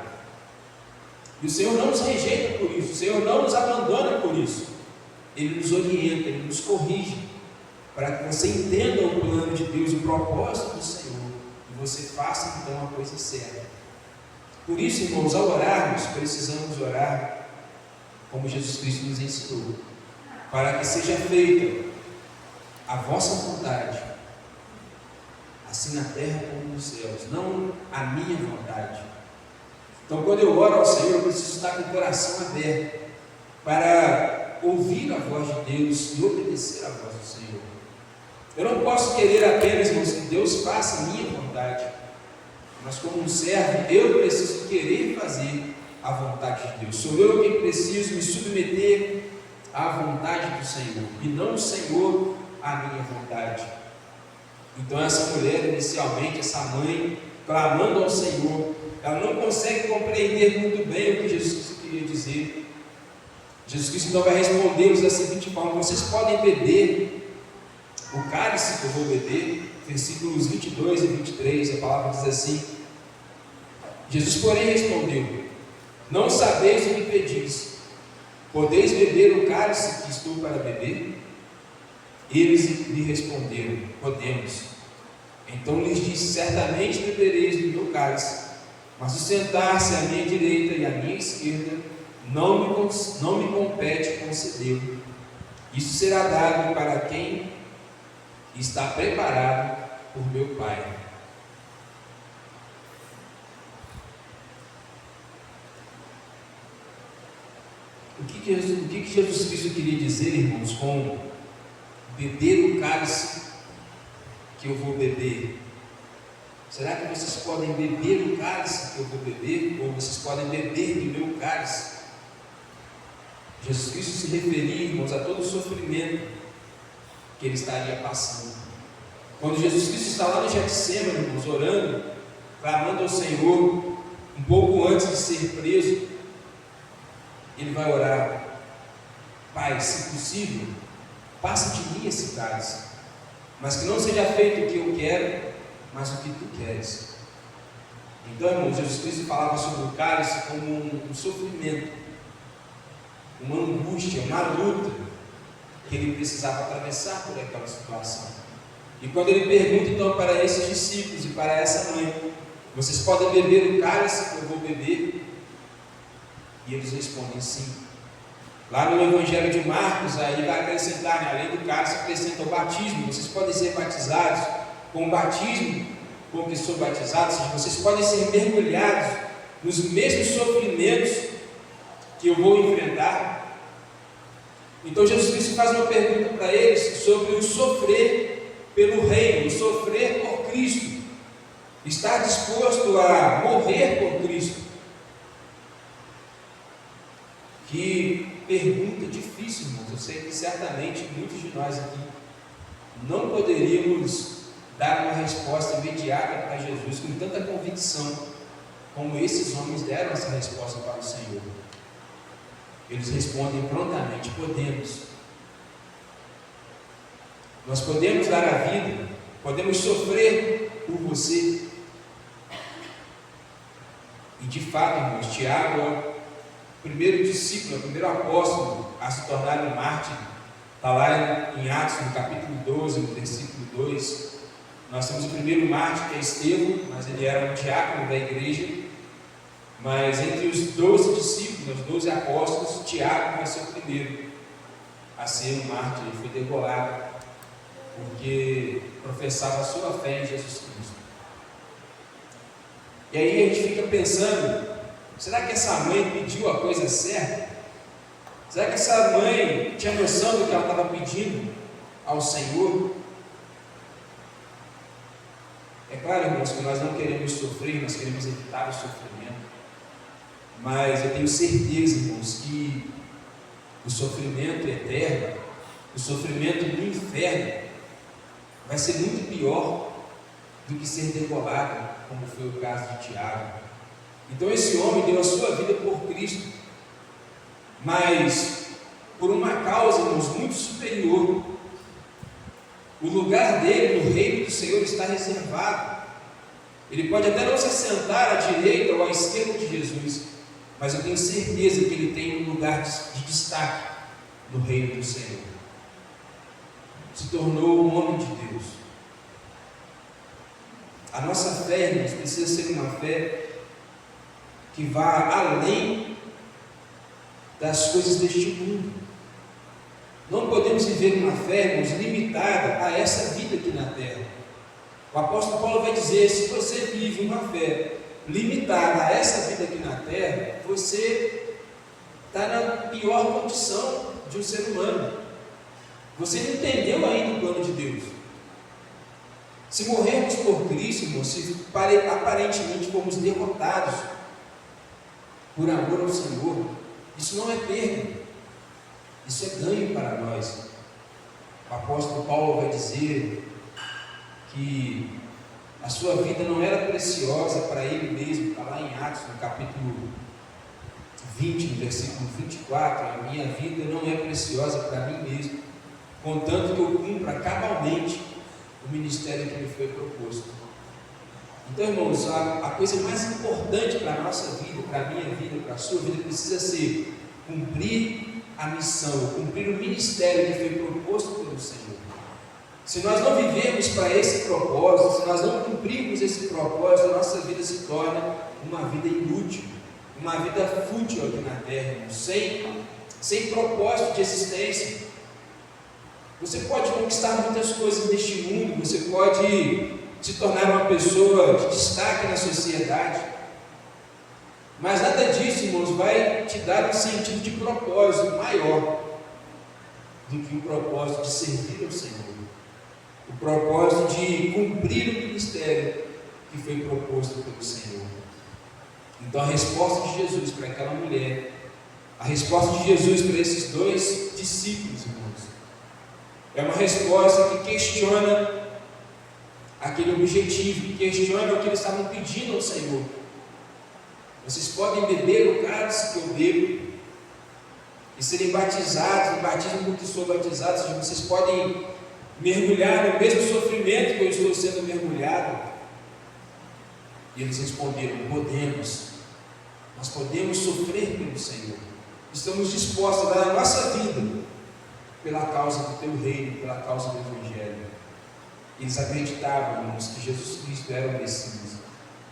E o Senhor não nos rejeita por isso, o Senhor não nos abandona por isso. Ele nos orienta, Ele nos corrige, para que você entenda o plano de Deus, o propósito do Senhor, e você faça então a coisa certa. Por isso, irmãos, ao orarmos, precisamos orar como Jesus Cristo nos ensinou, para que seja feita a vossa vontade, assim na terra como nos céus, não a minha vontade. Então, quando eu oro ao Senhor, eu preciso estar com o coração aberto para ouvir a voz de Deus e obedecer a voz do Senhor. Eu não posso querer apenas, irmãos, que Deus faça a minha vontade, mas como um servo, eu preciso querer fazer a vontade de Deus. Sou eu quem preciso me submeter à vontade do Senhor, e não o Senhor a minha vontade. Então essa mulher, inicialmente, essa mãe, clamando ao Senhor, ela não consegue compreender muito bem o que Jesus Cristo queria dizer. Jesus Cristo então vai responder-los da seguinte forma: vocês podem beber o cálice que eu vou beber, versículos 22 e 23, a palavra diz assim: Jesus, porém, respondeu: não sabeis o que pedis, podeis beber o cálice que estou para beber? Eles lhe responderam: podemos. Então lhes disse: certamente bebereis do meu cálice, mas o sentar-se à minha direita e à minha esquerda não me compete concedê-lo. Isso será dado para quem está preparado por meu Pai. O que Jesus Cristo queria dizer, irmãos, com beber o cálice que eu vou beber? Será que vocês podem beber o cálice que eu vou beber? Ou vocês podem beber do meu cálice? Jesus Cristo se referia, irmãos, a todo o sofrimento que ele estaria passando. Quando Jesus Cristo está lá no Getsêmani, irmãos, orando, clamando ao Senhor, um pouco antes de ser preso, ele vai orar: Pai, se possível, passa de mim esse cálice, mas que não seja feito o que eu quero, mas o que tu queres. Então, irmãos, Jesus Cristo falava sobre o cálice como um sofrimento, uma angústia, uma luta que ele precisava atravessar por aquela situação. E quando ele pergunta então para esses discípulos e para essa mãe: vocês podem beber o cálice que eu vou beber? E eles respondem sim. Lá no Evangelho de Marcos, aí vai acrescentar, né, além do cálice, acrescenta o batismo. Vocês podem ser batizados com o batismo com que sou batizado, ou seja, vocês podem ser mergulhados nos mesmos sofrimentos que eu vou enfrentar. Então Jesus Cristo faz uma pergunta para eles sobre o sofrer pelo reino, o sofrer por Cristo, estar disposto a morrer por Cristo. Que pergunta difícil, irmãos. Eu sei que certamente muitos de nós aqui não poderíamos dar uma resposta imediata para Jesus com tanta convicção como esses homens deram essa resposta para o Senhor. Eles respondem prontamente: podemos. Nós podemos dar a vida, podemos sofrer por você. E de fato, irmãos, Tiago é o primeiro discípulo, o primeiro apóstolo a se tornar um mártir. Está lá em Atos, no capítulo 12, no versículo 2. Nós temos o primeiro mártir, que é Estevão, mas ele era um diácono da igreja. Mas entre os 12 discípulos, os 12 apóstolos, Tiago vai ser o primeiro a ser um mártir. Ele foi degolado porque professava a sua fé em Jesus Cristo. E aí a gente fica pensando: será que essa mãe pediu a coisa certa? Será que essa mãe tinha noção do que ela estava pedindo ao Senhor? É claro, irmãos, que nós não queremos sofrer, nós queremos evitar o sofrimento. Mas eu tenho certeza, irmãos, que o sofrimento eterno, o sofrimento no inferno, vai ser muito pior do que ser degolado, como foi o caso de Tiago. Então esse homem deu a sua vida por Cristo, mas por uma causa, irmãos, muito superior. O lugar dele no reino do Senhor está reservado. Ele pode até não se assentar à direita ou à esquerda de Jesus, mas eu tenho certeza que ele tem um lugar de destaque no reino do Senhor. Se tornou um homem de Deus. A nossa fé, irmãos, precisa ser uma fé que vá além das coisas deste mundo. Não podemos viver uma fé, irmãos, limitada a essa vida aqui na terra. O apóstolo Paulo vai dizer: se você vive uma fé limitada a essa vida aqui na terra, você está na pior condição de um ser humano. Você não entendeu ainda o plano de Deus. Se morrermos por Cristo, irmãos, se aparentemente fomos derrotados por amor ao Senhor, isso não é perda, isso é ganho para nós. o apóstolo Paulo vai dizer que a sua vida não era preciosa para ele mesmo. Está lá em Atos, no capítulo 20, no versículo 24, a minha vida não é preciosa para mim mesmo, contanto que eu cumpra cabalmente o ministério que me foi proposto. Então, irmãos, a coisa mais importante para a nossa vida, para a minha vida, para a sua vida, precisa ser cumprir a missão, cumprir o ministério que foi proposto pelo Senhor. Se nós não vivemos para esse propósito, se nós não cumprirmos esse propósito, a nossa vida se torna uma vida inútil, uma vida fútil aqui na terra, sem propósito de existência. Você pode conquistar muitas coisas neste mundo, você pode se tornar uma pessoa de destaque na sociedade, mas nada disso, irmãos, vai te dar um sentido de propósito maior do que o propósito de servir ao Senhor, o propósito de cumprir o ministério que foi proposto pelo Senhor. Então a resposta de Jesus para aquela mulher, a resposta de Jesus para esses dois discípulos, irmãos, é uma resposta que questiona aquele objetivo, que questiona o que eles estavam pedindo ao Senhor. Vocês podem beber o cálice que eu bebo e serem batizados, no batismo com que sou batizado, ou seja, vocês podem mergulhar no mesmo sofrimento que eu estou sendo mergulhado. E eles responderam: podemos, nós podemos sofrer pelo Senhor, estamos dispostos a dar a nossa vida pela causa do teu reino, pela causa do Evangelho. Eles acreditavam, irmãos, que Jesus Cristo era o Messias.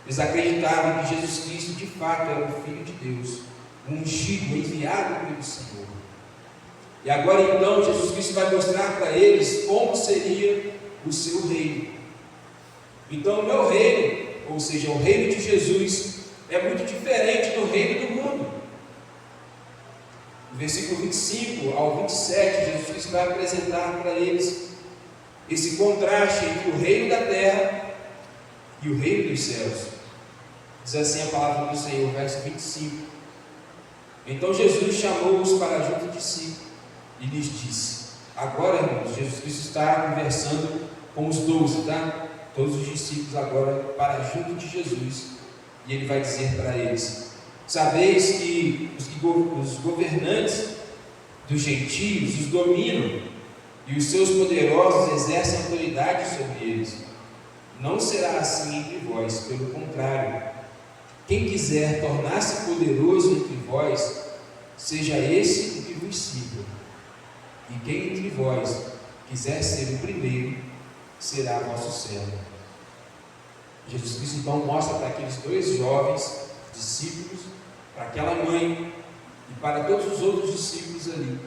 Eles acreditavam que Jesus Cristo de fato era o Filho de Deus, o ungido, enviado pelo Senhor. E agora então Jesus Cristo vai mostrar para eles como seria o seu reino. Então o meu reino, ou seja, o reino de Jesus, é muito diferente do reino do mundo. No versículo 25 ao 27, Jesus Cristo vai apresentar para eles esse contraste entre o reino da terra e o reino dos céus. Diz assim a palavra do Senhor, verso 25: Então Jesus chamou-os para junto de si e lhes disse. Agora, irmãos, Jesus Cristo está conversando com os 12, tá? Todos os discípulos agora para junto de Jesus, e ele vai dizer para eles: sabeis que os governantes dos gentios os dominam, e os seus poderosos exercem autoridade sobre eles. Não será assim entre vós, pelo contrário. Quem quiser tornar-se poderoso entre vós, seja esse o que vos sirva. E quem entre vós quiser ser o primeiro, será vosso servo. Jesus Cristo então mostra para aqueles dois jovens discípulos, para aquela mãe e para todos os outros discípulos ali,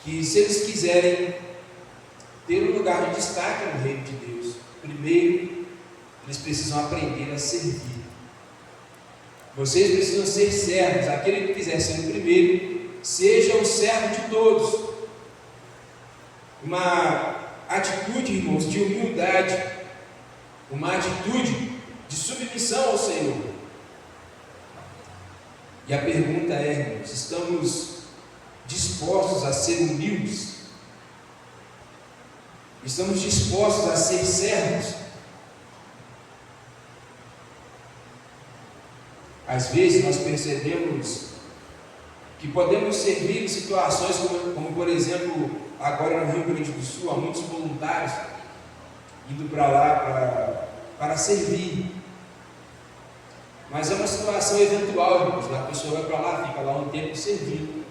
que se eles quiserem ter um lugar de destaque no reino de Deus, primeiro eles precisam aprender a servir. Vocês precisam ser servos. Aquele que quiser ser o primeiro, seja o servo de todos. Uma atitude, irmãos, de humildade, uma atitude de submissão ao Senhor. E a pergunta é, irmãos, estamos dispostos a ser humildes? Estamos dispostos a ser servos? Às vezes nós percebemos que podemos servir em situações como por exemplo, agora no Rio Grande do Sul, há muitos voluntários indo para lá para servir. Mas é uma situação eventual, irmãos. A pessoa vai para lá, fica lá um tempo servindo,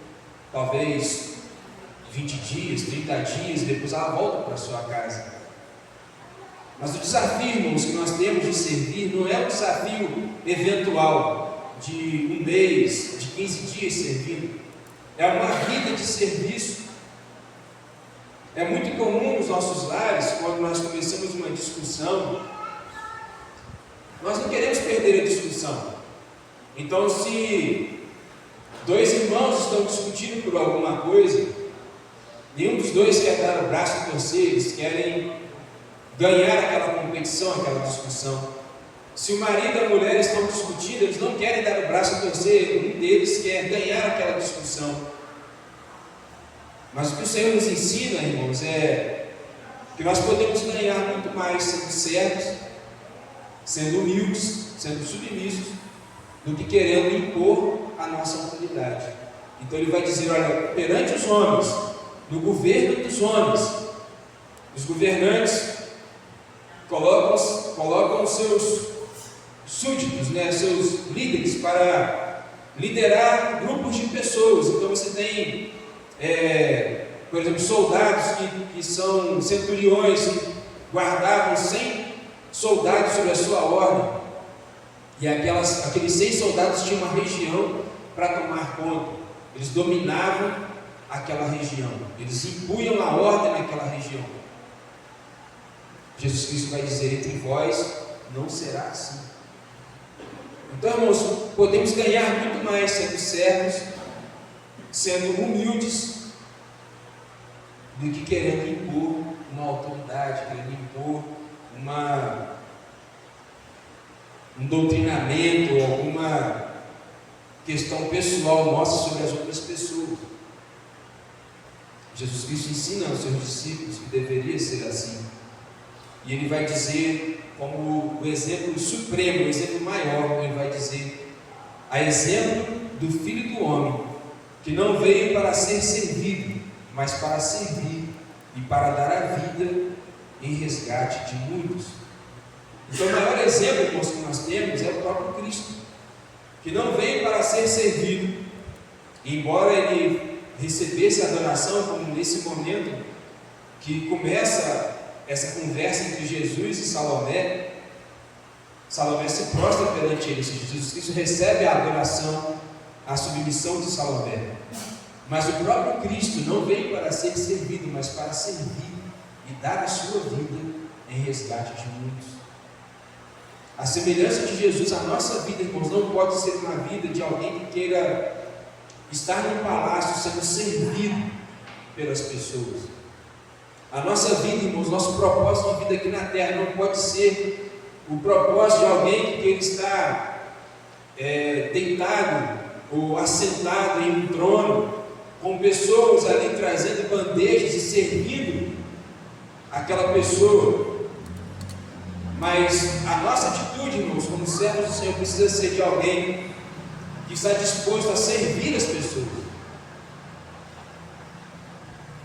talvez 20 dias, 30 dias, depois ela volta para a sua casa. Mas o desafio, irmãos, que nós temos de servir não é um desafio eventual, de um mês, de 15 dias servindo. É uma vida de serviço. É muito comum nos nossos lares, quando nós começamos uma discussão, nós não queremos perder a discussão. Então, se dois irmãos estão discutindo por alguma coisa, nenhum dos dois quer dar o braço a torcer, eles querem ganhar aquela competição, aquela discussão. Se o marido e a mulher estão discutindo, eles não querem dar o braço a torcer, um deles quer ganhar aquela discussão. Mas o que o Senhor nos ensina, irmãos, é que nós podemos ganhar muito mais sendo servos, sendo humildes, sendo submissos, do que querendo impor a nossa autoridade. Então ele vai dizer, olha, perante os homens, no governo dos homens, os governantes colocam os seus súditos, né, seus líderes, para liderar grupos de pessoas. Então você tem, por exemplo, soldados que são centuriões, que guardavam 100 soldados sob a sua ordem, e aqueles 100 soldados tinham uma região para tomar conta. Eles dominavam aquela região, eles impunham a ordem naquela região. Jesus Cristo vai dizer, entre vós não será assim. Então, irmãos, podemos ganhar muito mais sendo servos, sendo humildes, do que querendo impor uma autoridade, querendo impor um doutrinamento, alguma questão pessoal nossa sobre as outras pessoas. Jesus Cristo ensina aos seus discípulos que deveria ser assim. E ele vai dizer, como o exemplo supremo, o exemplo maior, ele vai dizer, a exemplo do Filho do Homem, que não veio para ser servido, mas para servir e para dar a vida em resgate de muitos. Então o maior exemplo, irmãos, que nós temos é o próprio Cristo, que não veio para ser servido, embora ele recebesse a adoração, como nesse momento que começa essa conversa entre Jesus e Salomé. Salomé se prostra perante ele, Jesus Cristo recebe a adoração, a submissão de Salomé. Mas o próprio Cristo não veio para ser servido, mas para servir e dar a sua vida em resgate de muitos. A semelhança de Jesus, a nossa vida, irmãos, não pode ser uma vida de alguém que queira estar no palácio sendo servido pelas pessoas. A nossa vida, irmãos, nosso propósito de vida aqui na terra não pode ser o propósito de alguém que queira estar deitado ou assentado em um trono, com pessoas ali trazendo bandejas e servindo aquela pessoa. Mas a nossa atitude, irmãos, como servos do Senhor, precisa ser de alguém que está disposto a servir as pessoas,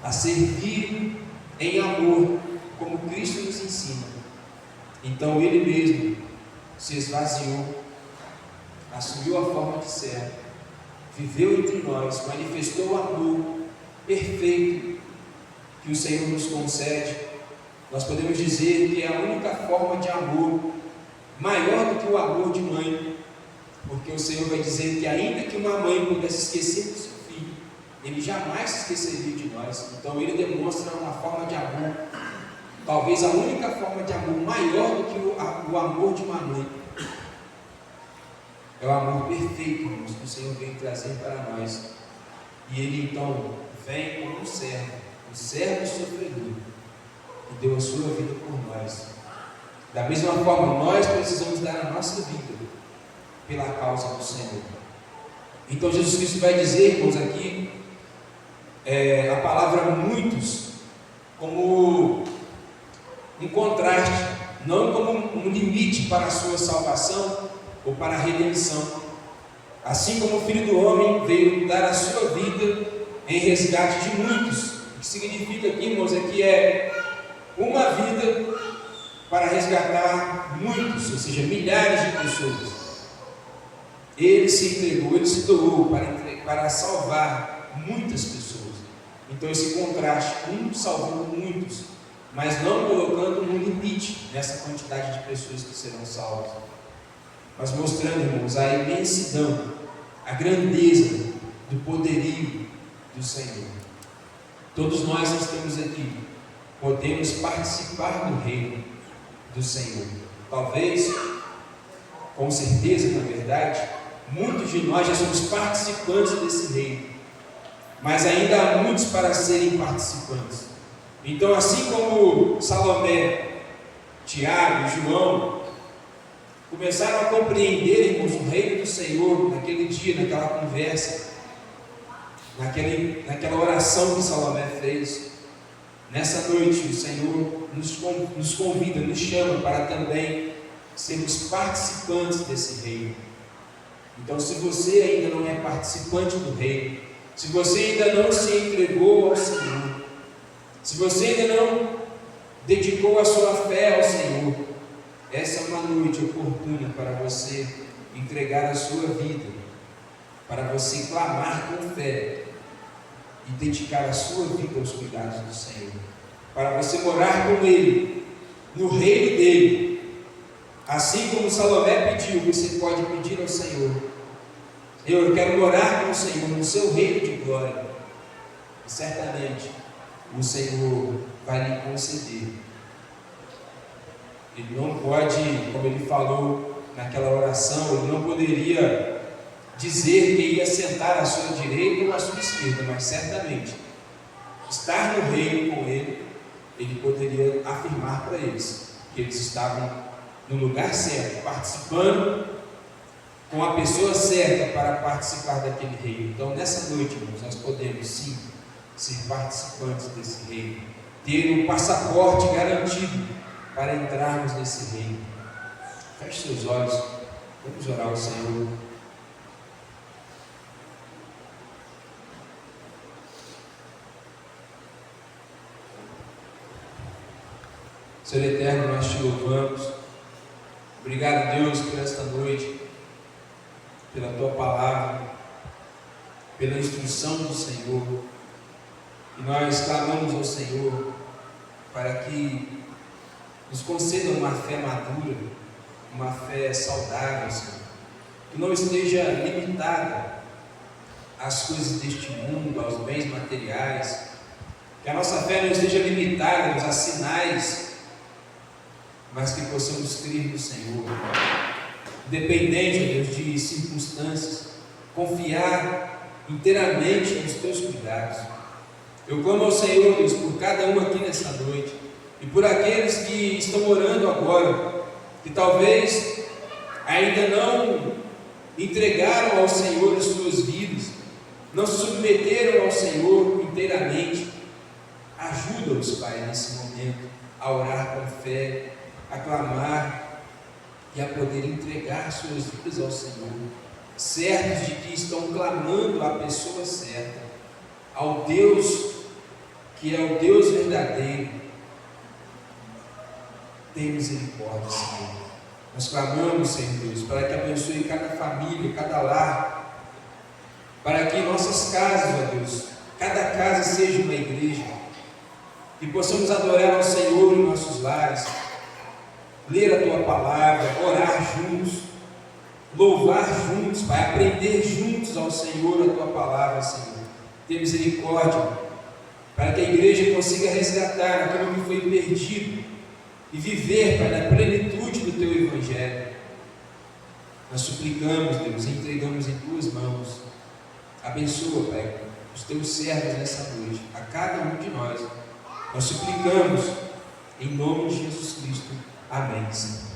a servir em amor, como Cristo nos ensina. Então ele mesmo se esvaziou, assumiu a forma de servo, viveu entre nós, manifestou o amor perfeito que o Senhor nos concede. Nós podemos dizer que é a única forma de amor maior do que o amor de mãe, porque o Senhor vai dizer que ainda que uma mãe pudesse esquecer do seu filho, ele jamais se esqueceria de nós. Então ele demonstra uma forma de amor, talvez a única forma de amor maior do que o amor de uma mãe. É o amor perfeito, irmãos, que o Senhor vem trazer para nós. E ele então vem como um servo, um servo sofredor, e deu a sua vida por nós. Da mesma forma, nós precisamos dar a nossa vida pela causa do Senhor. Então Jesus Cristo vai dizer, irmãos, aqui a palavra muitos como um contraste, não como um limite para a sua salvação ou para a redenção. Assim como o Filho do Homem veio dar a sua vida em resgate de muitos. O que significa aqui, irmãos, é que é uma vida para resgatar muitos, ou seja, milhares de pessoas. Ele se entregou, ele se doou para salvar muitas pessoas. Então esse contraste, um salvando muitos, mas não colocando um limite nessa quantidade de pessoas que serão salvas, mas mostrando, irmãos, a imensidão, a grandeza do poderio do Senhor. Todos nós que estamos aqui podemos participar do reino do Senhor. Talvez, com certeza, na verdade, muitos de nós já somos participantes desse reino, mas ainda há muitos para serem participantes. Então, assim como Salomé, Tiago e João começaram a compreender, irmãos, o reino do Senhor naquele dia, naquela conversa, naquela oração que Salomé fez, Nessa noite, o Senhor nos convida, nos chama para também sermos participantes desse reino. Então, se você ainda não é participante do reino, se você ainda não se entregou ao Senhor, se você ainda não dedicou a sua fé ao Senhor, essa é uma noite oportuna para você entregar a sua vida, para você clamar com fé e dedicar a sua vida aos cuidados do Senhor, para você morar com Ele, no reino dele. Assim como Salomé pediu, você pode pedir ao Senhor: eu quero morar com o Senhor no seu reino de glória, e certamente o Senhor vai lhe conceder. Ele não pode, como ele falou naquela oração, ele não poderia dizer que ia sentar à sua direita ou à sua esquerda, mas certamente estar no reino com ele, ele poderia afirmar para eles que eles estavam no lugar certo, participando com a pessoa certa para participar daquele reino. Então, nessa noite, irmãos, nós podemos sim ser participantes desse reino, ter um passaporte garantido para entrarmos nesse reino. Feche seus olhos, vamos orar ao Senhor. Senhor eterno, nós te louvamos. Obrigado, Deus, por esta noite, pela tua palavra, pela instrução do Senhor. E nós clamamos ao Senhor para que nos conceda uma fé madura, uma fé saudável, Senhor, que não esteja limitada às coisas deste mundo, aos bens materiais, que a nossa fé não esteja limitada a sinais, mas que possamos crer no Senhor, independente, Deus, de circunstâncias, confiar inteiramente nos teus cuidados. Eu clamo ao Senhor, Deus, por cada um aqui nessa noite, e por aqueles que estão orando agora, que talvez ainda não entregaram ao Senhor as suas vidas, não se submeteram ao Senhor inteiramente. Ajuda-os, Pai, nesse momento, a orar com fé, a clamar e a poder entregar suas vidas ao Senhor, certos de que estão clamando à pessoa certa, ao Deus que é o Deus verdadeiro. Tem misericórdia, Senhor. Nós clamamos, Senhor Deus, para que abençoe cada família, cada lar, para que nossas casas, ó Deus, cada casa seja uma igreja, que possamos adorar ao Senhor em nossos lares, ler a tua palavra, orar juntos, louvar juntos, Pai, aprender juntos ao Senhor a tua palavra, Senhor. Tenha misericórdia, para que a igreja consiga resgatar aquilo que foi perdido e viver, Pai, na plenitude do teu Evangelho. Nós suplicamos, Deus, e entregamos em tuas mãos. Abençoa, Pai, os teus servos nessa noite, a cada um de nós. Nós suplicamos em nome de Jesus Cristo. Amém, Senhor.